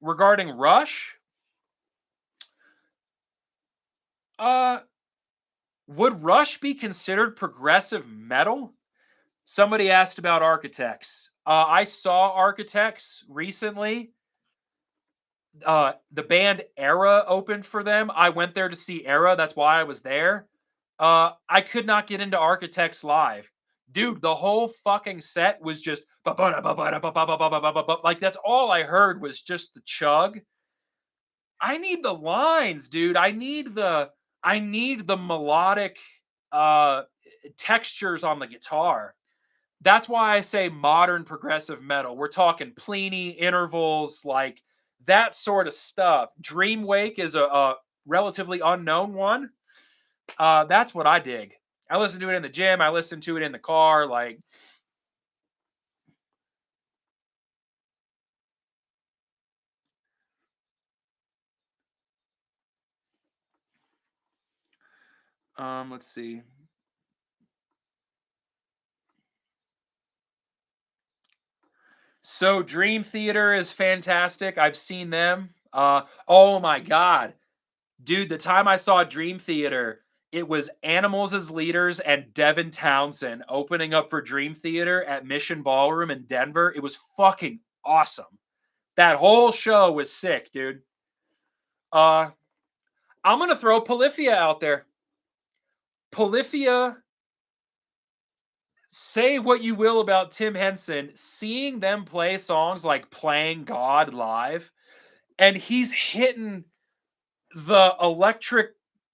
regarding Rush, uh, would Rush be considered progressive metal? Somebody asked about Architects. I saw Architects recently. The band Era opened for them. I went there to see Era. That's why I was there. I could not get into Architects live. Dude, the whole fucking set was just like that's all I heard was just the chug. I need the lines, dude. I need the melodic uh textures on the guitar. That's why I say modern progressive metal. We're talking Pliny intervals, like that sort of stuff. Dreamwake is a relatively unknown one. That's what I dig. I listen to it in the gym. I listen to it in the car. Like, let's see. So Dream Theater is fantastic. I've seen them. Oh my god, dude! The time I saw Dream Theater, it was Animals as leaders and Devin Townsend opening up for Dream Theater at Mission Ballroom in Denver. It was fucking awesome. That whole show was sick, dude. Uh, I'm gonna throw Polyphia out there. Polyphia, say what you will about Tim Henson, seeing them play songs like Playing God live, and he's hitting the electric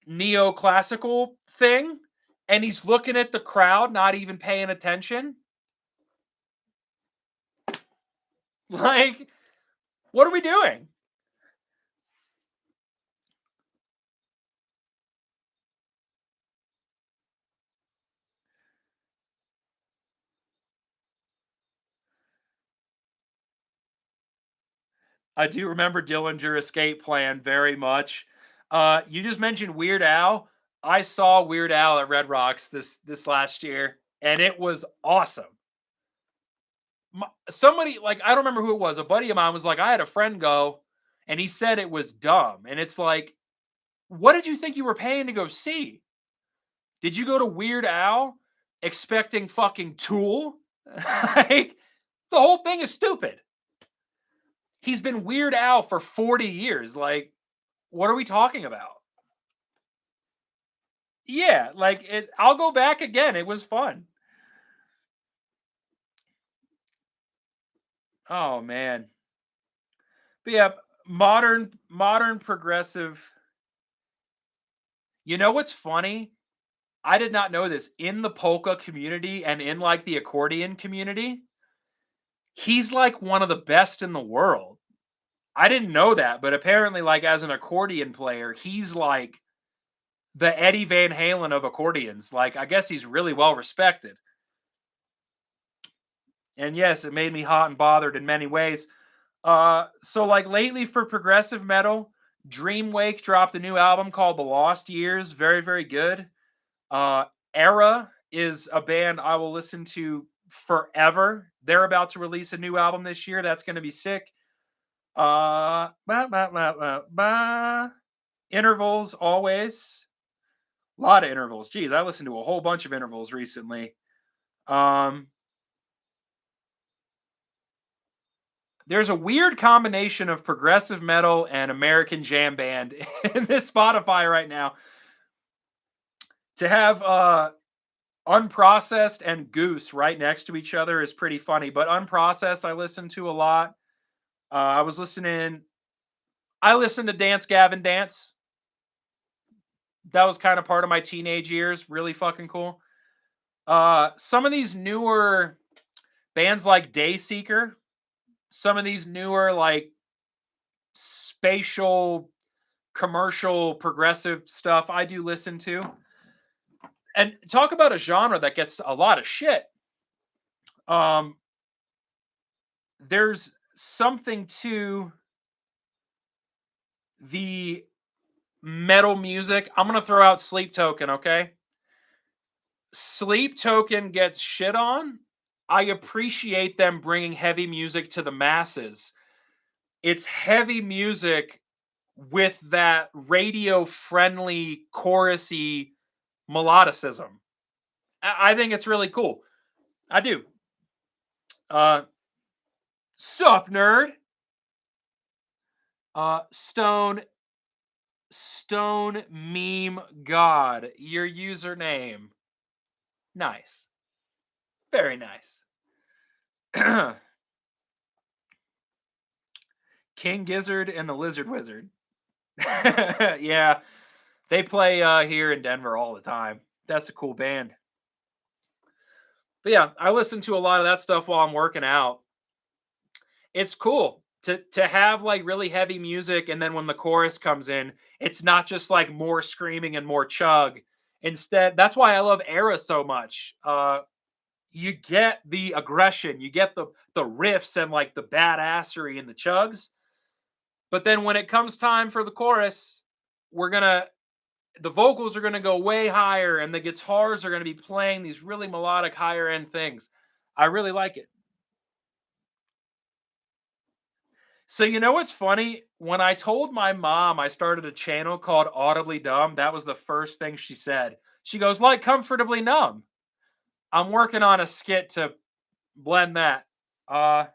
neoclassical thing, and he's looking at the crowd, not even paying attention. Like, what are we doing? I do remember Dillinger Escape Plan very much. You just mentioned Weird Al. I saw Weird Al at Red Rocks this last year, and it was awesome. Somebody like I don't remember who it was. A buddy of mine was like, I had a friend go, and he said it was dumb. And it's like, what did you think you were paying to go see? Did you go to Weird Al expecting fucking Tool? Like, the whole thing is stupid. He's been Weird Al for 40 years. Like, what are we talking about? Yeah, like it I'll go back again. It was fun. Oh man. But yeah, modern progressive. You know what's funny? I did not know this. In the polka community and in like the accordion community, he's like one of the best in the world. I didn't know that, but apparently like as an accordion player, he's like the Eddie Van Halen of accordions. Like, I guess he's really well respected. And yes, it made me hot and bothered in many ways. So like lately for progressive metal, Dreamwake dropped a new album called The Lost Years. Very, very good. Uh, Era is a band I will listen to forever. They're about to release a new album this year. That's going to be sick. Ba, ba, ba, ba, ba. Intervals, always. A lot of intervals. Geez, I listened to a whole bunch of intervals recently. Um, there's a weird combination of progressive metal and American jam band in this Spotify right now. To have Unprocessed and Goose right next to each other is pretty funny. But Unprocessed, I listen to a lot. I listened to Dance Gavin Dance. That was kind of part of my teenage years. Really fucking cool. Some of these newer bands like Dayseeker, some of these newer like spatial commercial progressive stuff I do listen to. And talk about a genre that gets a lot of shit. Um, there's something to the metal music. I'm gonna throw out Sleep Token, okay? Sleep Token gets shit on. I appreciate them bringing heavy music to the masses. It's heavy music with that radio friendly chorusy melodicism. I think it's really cool. I do. Uh, Sup, nerd? Stone Meme God, your username. Nice. Very nice. King Gizzard and the Lizard Wizard. Yeah, they play here in Denver all the time. That's a cool band. But yeah, I listen to a lot of that stuff while I'm working out. It's cool to have like really heavy music, and then when the chorus comes in, it's not just like more screaming and more chug. Instead, that's why I love Era so much. You get the aggression, you get the riffs and like the badassery and the chugs. But then when it comes time for the chorus, we're gonna the vocals are gonna go way higher, and the guitars are gonna be playing these really melodic higher end things. I really like it. So you know what's funny? When I told my mom I started a channel called Audibly Dumb, that was the first thing she said. She goes, like comfortably numb. I'm working on a skit to blend that. Uh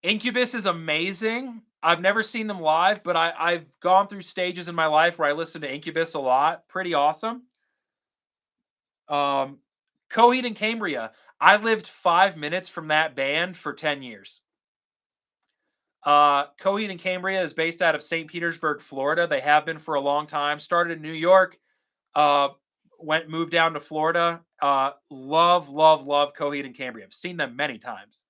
Incubus is amazing. I've never seen them live, but I've gone through stages in my life where I listen to Incubus a lot. Pretty awesome. Um, Coheed and Cambria. I lived 5 minutes from that band for 10 years. Coheed and Cambria is based out of St. Petersburg, Florida. They have been for a long time. Started in New York. Uh, moved down to Florida. Love Coheed and Cambria. I've seen them many times.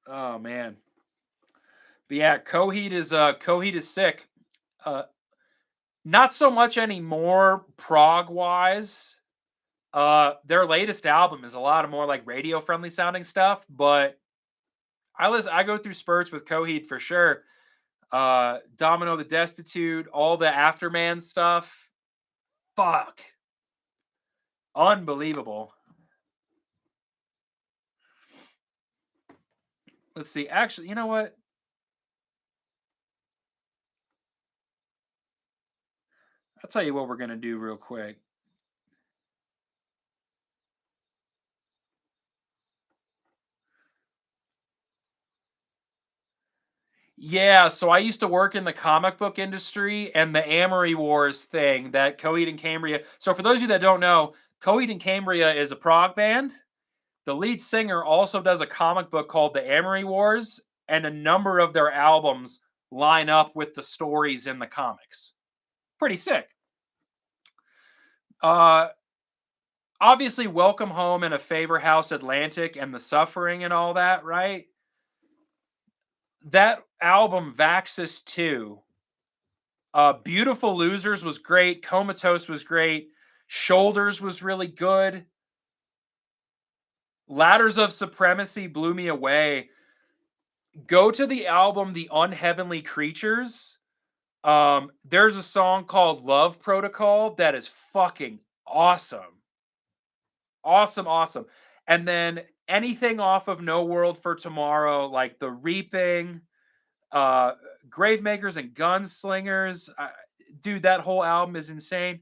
Oh man. But yeah, Coheed is sick. Uh, Not so much anymore prog wise. Their latest album is a lot of more like radio friendly sounding stuff, but I go through spurts with Coheed for sure. Domino the Destitute, all the Afterman stuff. Fuck. Unbelievable. Let's see. Actually, you know what? I'll tell you what we're gonna do real quick. Yeah, so I used to work in the comic book industry, and the Amory Wars thing that Coheed and Cambria. So for those of you that don't know, Coheed and Cambria is a prog band. The lead singer also does a comic book called The Amory Wars, and a number of their albums line up with the stories in the comics. Pretty sick. Uh, Obviously, Welcome Home and A Favor House Atlantic and The Suffering and all that, right? That album, Vaxis 2, Beautiful Losers was great. Comatose was great. Shoulders was really good. Ladders of Supremacy blew me away. Go to the album The Unheavenly Creatures. There's a song called Love Protocol that is fucking awesome. Awesome, awesome. And then anything off of No World for Tomorrow, like The Reaping, uh, Gravemakers and Gunslingers. Dude, that whole album is insane.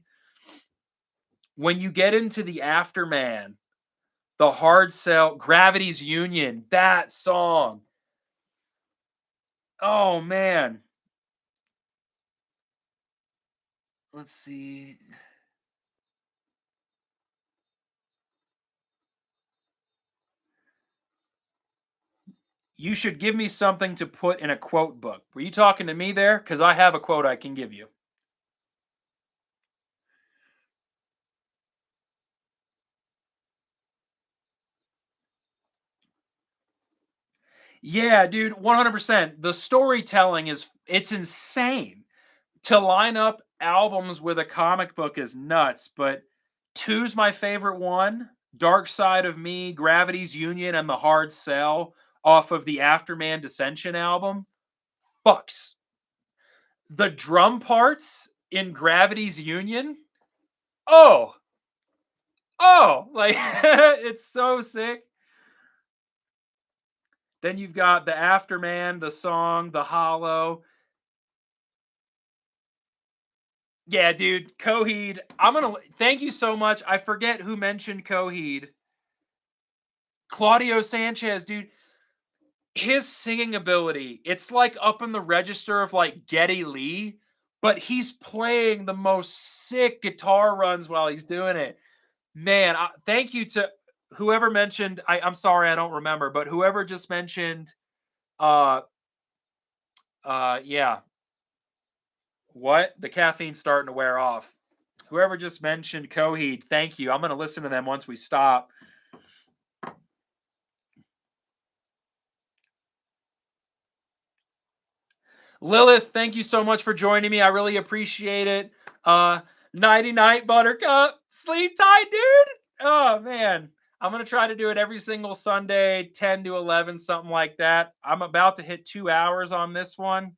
When you get into the Afterman, the Hard Sell, Gravity's Union, that song. Oh man. Let's see. You should give me something to put in a quote book. Were you talking to me there? Because I have a quote I can give you. Yeah, dude, 100%. The storytelling is it's insane. To line up albums with a comic book is nuts, but two's my favorite one. Dark Side of Me, Gravity's Union, and The Hard Sell off of the Afterman Dissension album. Fucks. The drum parts in Gravity's Union. Oh, like it's so sick. Then you've got the Afterman, the song, the Hollow. Yeah, dude, Coheed. I'm gonna thank you so much. I forget who mentioned Coheed. Claudio Sanchez, dude. His singing ability, it's like up in the register of like Geddy Lee, but he's playing the most sick guitar runs while he's doing it. Man, thank you to whoever mentioned. I'm sorry, I don't remember, but whoever just mentioned, uh, yeah, what the caffeine's starting to wear off. Whoever just mentioned Coheed, thank you. I'm gonna listen to them once we stop. Lilith, thank you so much for joining me. I really appreciate it. Nighty night, Buttercup. Sleep tight, dude. Oh man. I'm gonna try to do it every single Sunday, 10 to 11, something like that. I'm about to hit 2 hours on this one.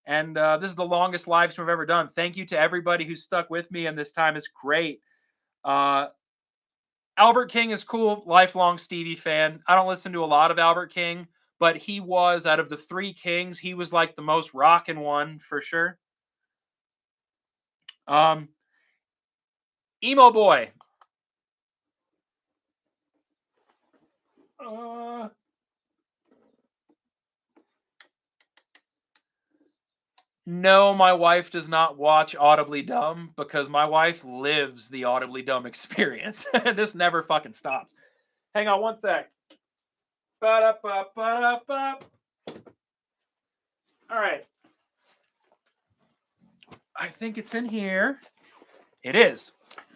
And this is the longest live stream I've ever done. Thank you to everybody who stuck with me, and this time is great. Uh, Albert King is cool, lifelong Stevie fan. I don't listen to a lot of Albert King, but he was out of the three Kings, he was like the most rockin' one for sure. Um, Emo Boy. Uh, no, my wife does not watch Audibly Dumb because my wife lives the Audibly Dumb experience. This never fucking stops. Hang on one sec. Ba-da-ba-ba-da-ba. All right. I think it's in here. It is.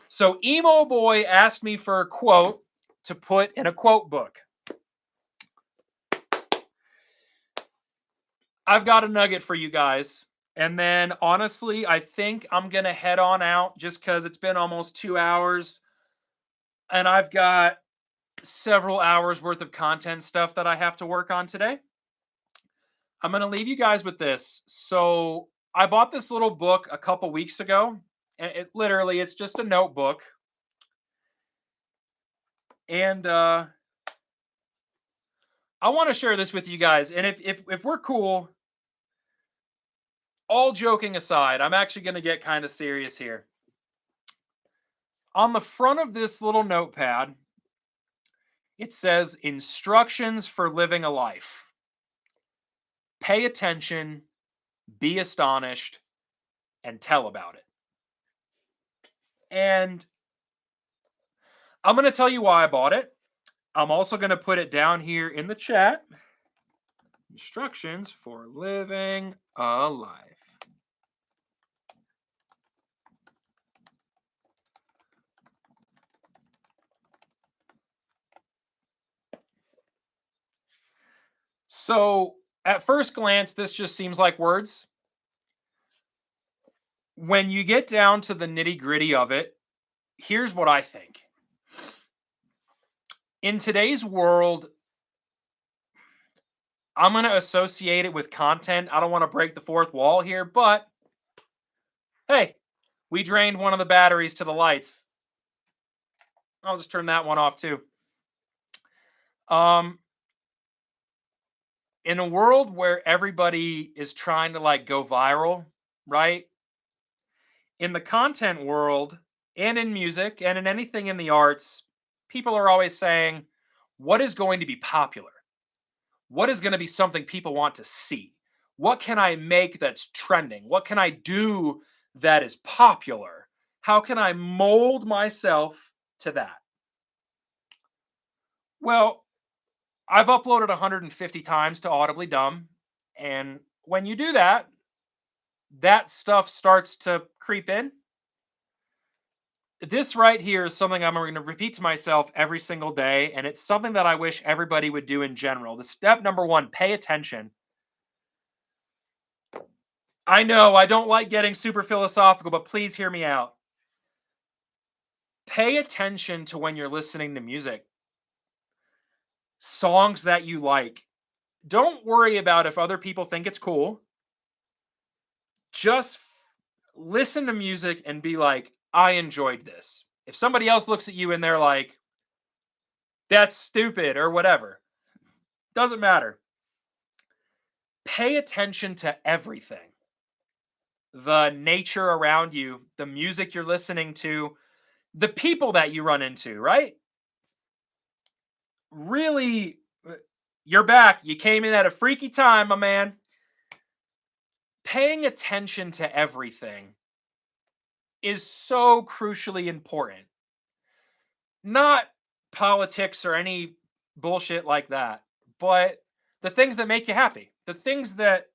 So Emo Boy asked me for a quote to put in a quote book. I've got a nugget for you guys. And then honestly, I think I'm going to head on out just because it's been almost 2 hours. And I've got several hours worth of content stuff that I have to work on today. I'm going to leave you guys with this. So I bought this little book a couple weeks ago. And it's just a notebook. And I want to share this with you guys. And if we're cool, all joking aside, I'm actually going to get kind of serious here. On the front of this little notepad, it says instructions for living a life. Pay attention, be astonished, and tell about it. And I'm going to tell you why I bought it. I'm also going to put it down here in the chat. Instructions for living a life. So, at first glance, this just seems like words. When you get down to the nitty gritty of it, here's what I think. In today's world, I'm going to associate it with content. I don't want to break the fourth wall here, but hey, we drained one of the batteries to the lights. I'll just turn that one off too. Um, in a world where everybody is trying to like go viral, right? In the content world and in music and in anything in the arts, people are always saying, what is going to be popular? What is going to be something people want to see? What can I make that's trending? What can I do that is popular? How can I mold myself to that? Well, I've uploaded 150 times to Audibly Dumb. And when you do that, that stuff starts to creep in. This right here is something I'm going to repeat to myself every single day. And it's something that I wish everybody would do in general. The step number one, pay attention. I know I don't like getting super philosophical, but please hear me out. Pay attention to when you're listening to music, songs that you like. Don't worry about if other people think it's cool. Just listen to music and be like, I enjoyed this. If somebody else looks at you and they're like, that's stupid or whatever, doesn't matter. Pay attention to everything, the nature around you, the music you're listening to, the people that you run into, right? Really, you're back. You came in at a freaky time, my man. Paying attention to everything is so crucially important. Not politics or any bullshit like that, but the things that make you happy, the things that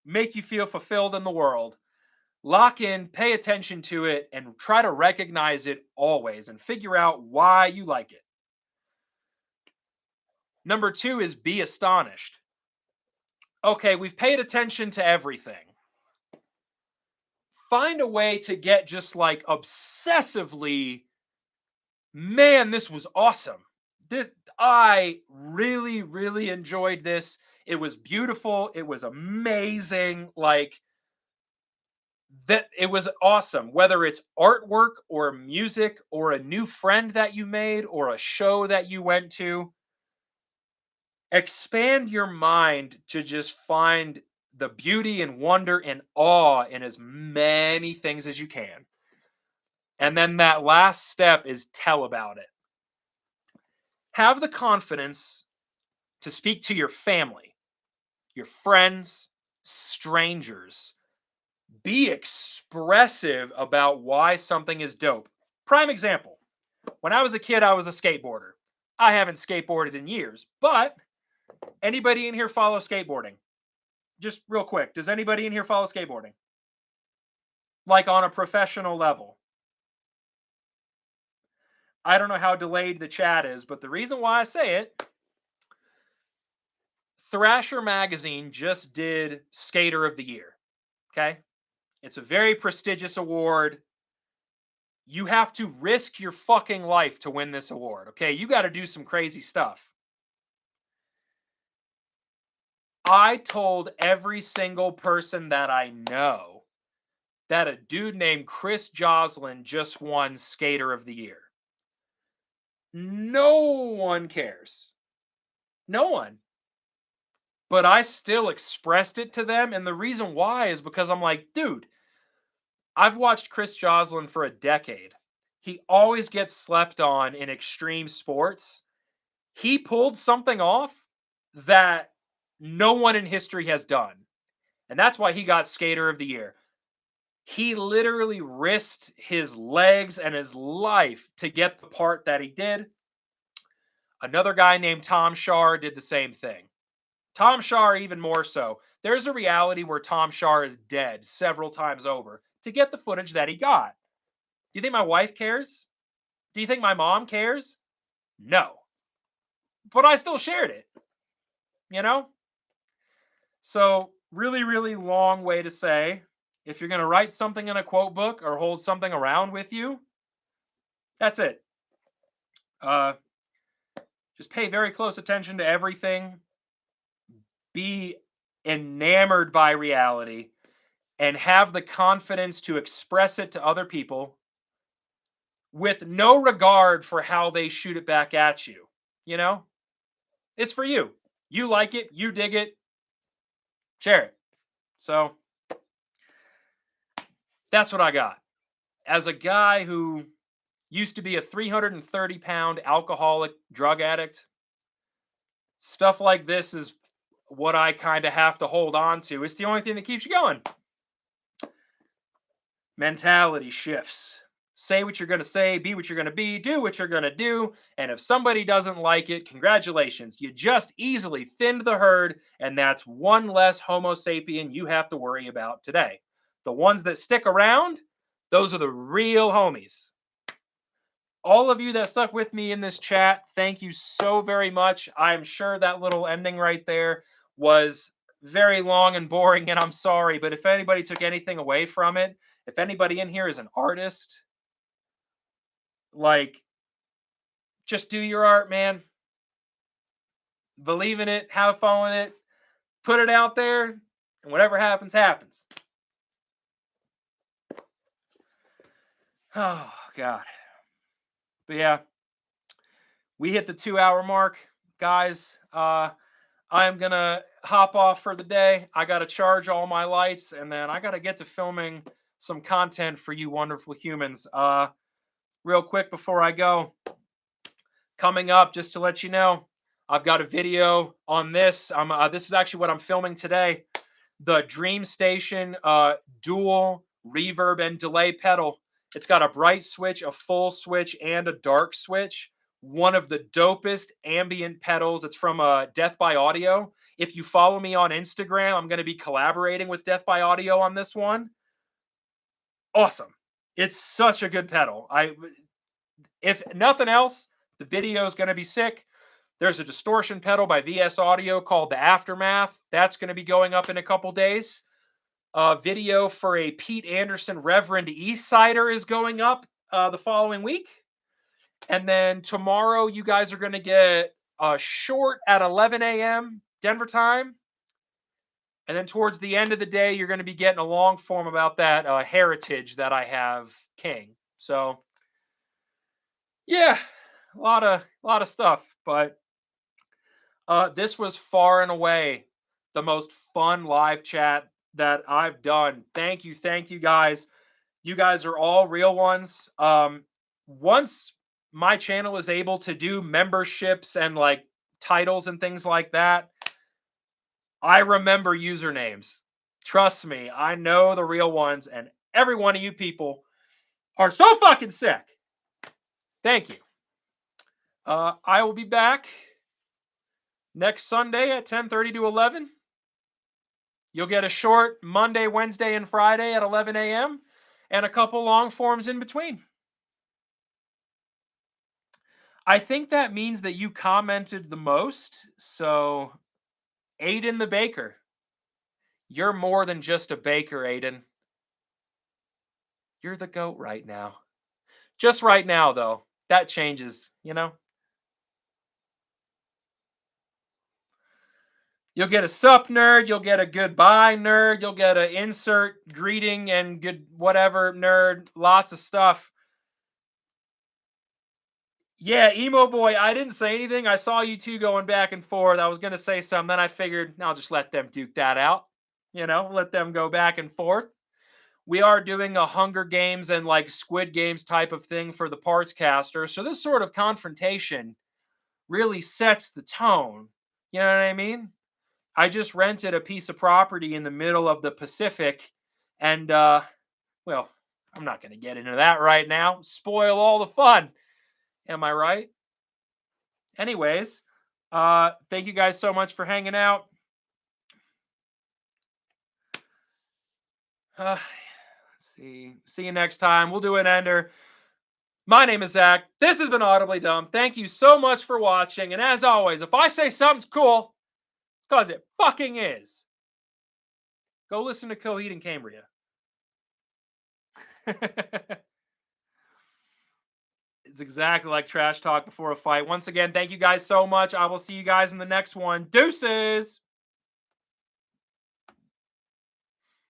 make you feel fulfilled in the world. Lock in, pay attention to it, and try to recognize it always and figure out why you like it. Number two is be astonished. Okay, we've paid attention to everything. Find a way to get just like obsessively, man, this was awesome. This, I really, really enjoyed this. It was beautiful. It was amazing. Like, that it was awesome, whether it's artwork or music or a new friend that you made or a show that you went to. Expand your mind to just find the beauty and wonder and awe in as many things as you can. And then that last step is tell about it. Have the confidence to speak to your family, your friends, strangers. Be expressive about why something is dope. Prime example, when I was a kid, I was a skateboarder. I haven't skateboarded in years, but anybody in here follow skateboarding? Just real quick, does anybody in here follow skateboarding? Like on a professional level? I don't know how delayed the chat is, but the reason why I say it, Thrasher Magazine just did Skater of the Year. Okay? It's a very prestigious award. You have to risk your fucking life to win this award. Okay? You got to do some crazy stuff. I told every single person that I know that a dude named Chris Joslin just won Skater of the Year. No one cares. No one. But I still expressed it to them. And the reason why is because I'm like, dude, I've watched Chris Joslin for a decade. He always gets slept on in extreme sports. He pulled something off that no one in history has done. And that's why he got Skater of the Year. He literally risked his legs and his life to get the part that he did. Another guy named Tom Shar did the same thing. Tom Shar, even more so. There's a reality where Tom Shar is dead several times over to get the footage that he got. Do you think my wife cares? Do you think my mom cares? No. But I still shared it. You know? So, really, really long way to say, if you're going to write something in a quote book or hold something around with you, that's it. Uh, just pay very close attention to everything. Be enamored by reality and have the confidence to express it to other people with no regard for how they shoot it back at you. You know, it's for you. You like it, you dig it, share it. So that's what I got. As a guy who used to be a 330-pound alcoholic drug addict, stuff like this is what I kind of have to hold on to. It's the only thing that keeps you going. Mentality shifts. Say what you're going to say, be what you're going to be, do what you're going to do. And if somebody doesn't like it, congratulations. You just easily thinned the herd, and that's one less Homo sapien you have to worry about today. The ones that stick around, those are the real homies. All of you that stuck with me in this chat, thank you so very much. I'm sure that little ending right there was very long and boring, and I'm sorry, but if anybody took anything away from it, if anybody in here is an artist, like, just do your art, man. Believe in it, have fun with it, put it out there, and whatever happens, happens. Oh, God. But yeah, we hit the 2-hour mark, guys. I am going to hop off for the day. I got to charge all my lights, and then I got to get to filming some content for you wonderful humans. Real quick before I go, coming up, just to let you know, I've got a video on this. This is actually what I'm filming today. The Dream Station dual reverb and delay pedal. It's got a bright switch, a full switch, and a dark switch. One of the dopest ambient pedals. It's from Death by Audio. If you follow me on Instagram, I'm going to be collaborating with Death by Audio on this one. Awesome. It's such a good pedal. If nothing else, the video is going to be sick. There's a distortion pedal by VS Audio called The Aftermath. That's going to be going up in a couple days. A video for a Pete Anderson Reverend Eastsider is going up the following week. And then tomorrow, you guys are going to get a short at 11 a.m. Denver time. And then towards the end of the day, you're going to be getting a long form about that heritage that I have King. So, yeah, a lot of stuff. But this was far and away the most fun live chat that I've done. Thank you guys. You guys are all real ones. Once my channel is able to do memberships and like titles and things like that, I remember usernames. Trust me, I know the real ones, and every one of you people are so fucking sick. Thank you. I will be back next Sunday at 10:30 to 11. You'll get a short Monday, Wednesday, and Friday at 11 a.m. and a couple long forms in between. I think that means that you commented the most. So, Aiden the Baker, you're more than just a baker, Aiden. You're the GOAT right now. Just right now, though. That changes, you know? You'll get a sup nerd, you'll get a goodbye nerd, you'll get an insert greeting and good whatever nerd, lots of stuff. Yeah, emo boy, I didn't say anything. I saw you two going back and forth. I was going to say something, then I figured I'll just let them duke that out. You know, let them go back and forth. We are doing a Hunger Games and like Squid Games type of thing for the parts caster. So this sort of confrontation really sets the tone. You know what I mean? I just rented a piece of property in the middle of the Pacific, and well, I'm not going to get into that right now. Spoil all the fun. Am I right? Anyways, thank you guys so much for hanging out. Let's see. See you next time. We'll do an ender. My name is Zach. This has been Audibly Dumb. Thank you so much for watching. And as always, if I say something's cool, it's because it fucking is. Go listen to Coheed and Cambria. It's exactly like trash talk before a fight. Once again, thank you guys so much. I will see you guys in the next one. Deuces.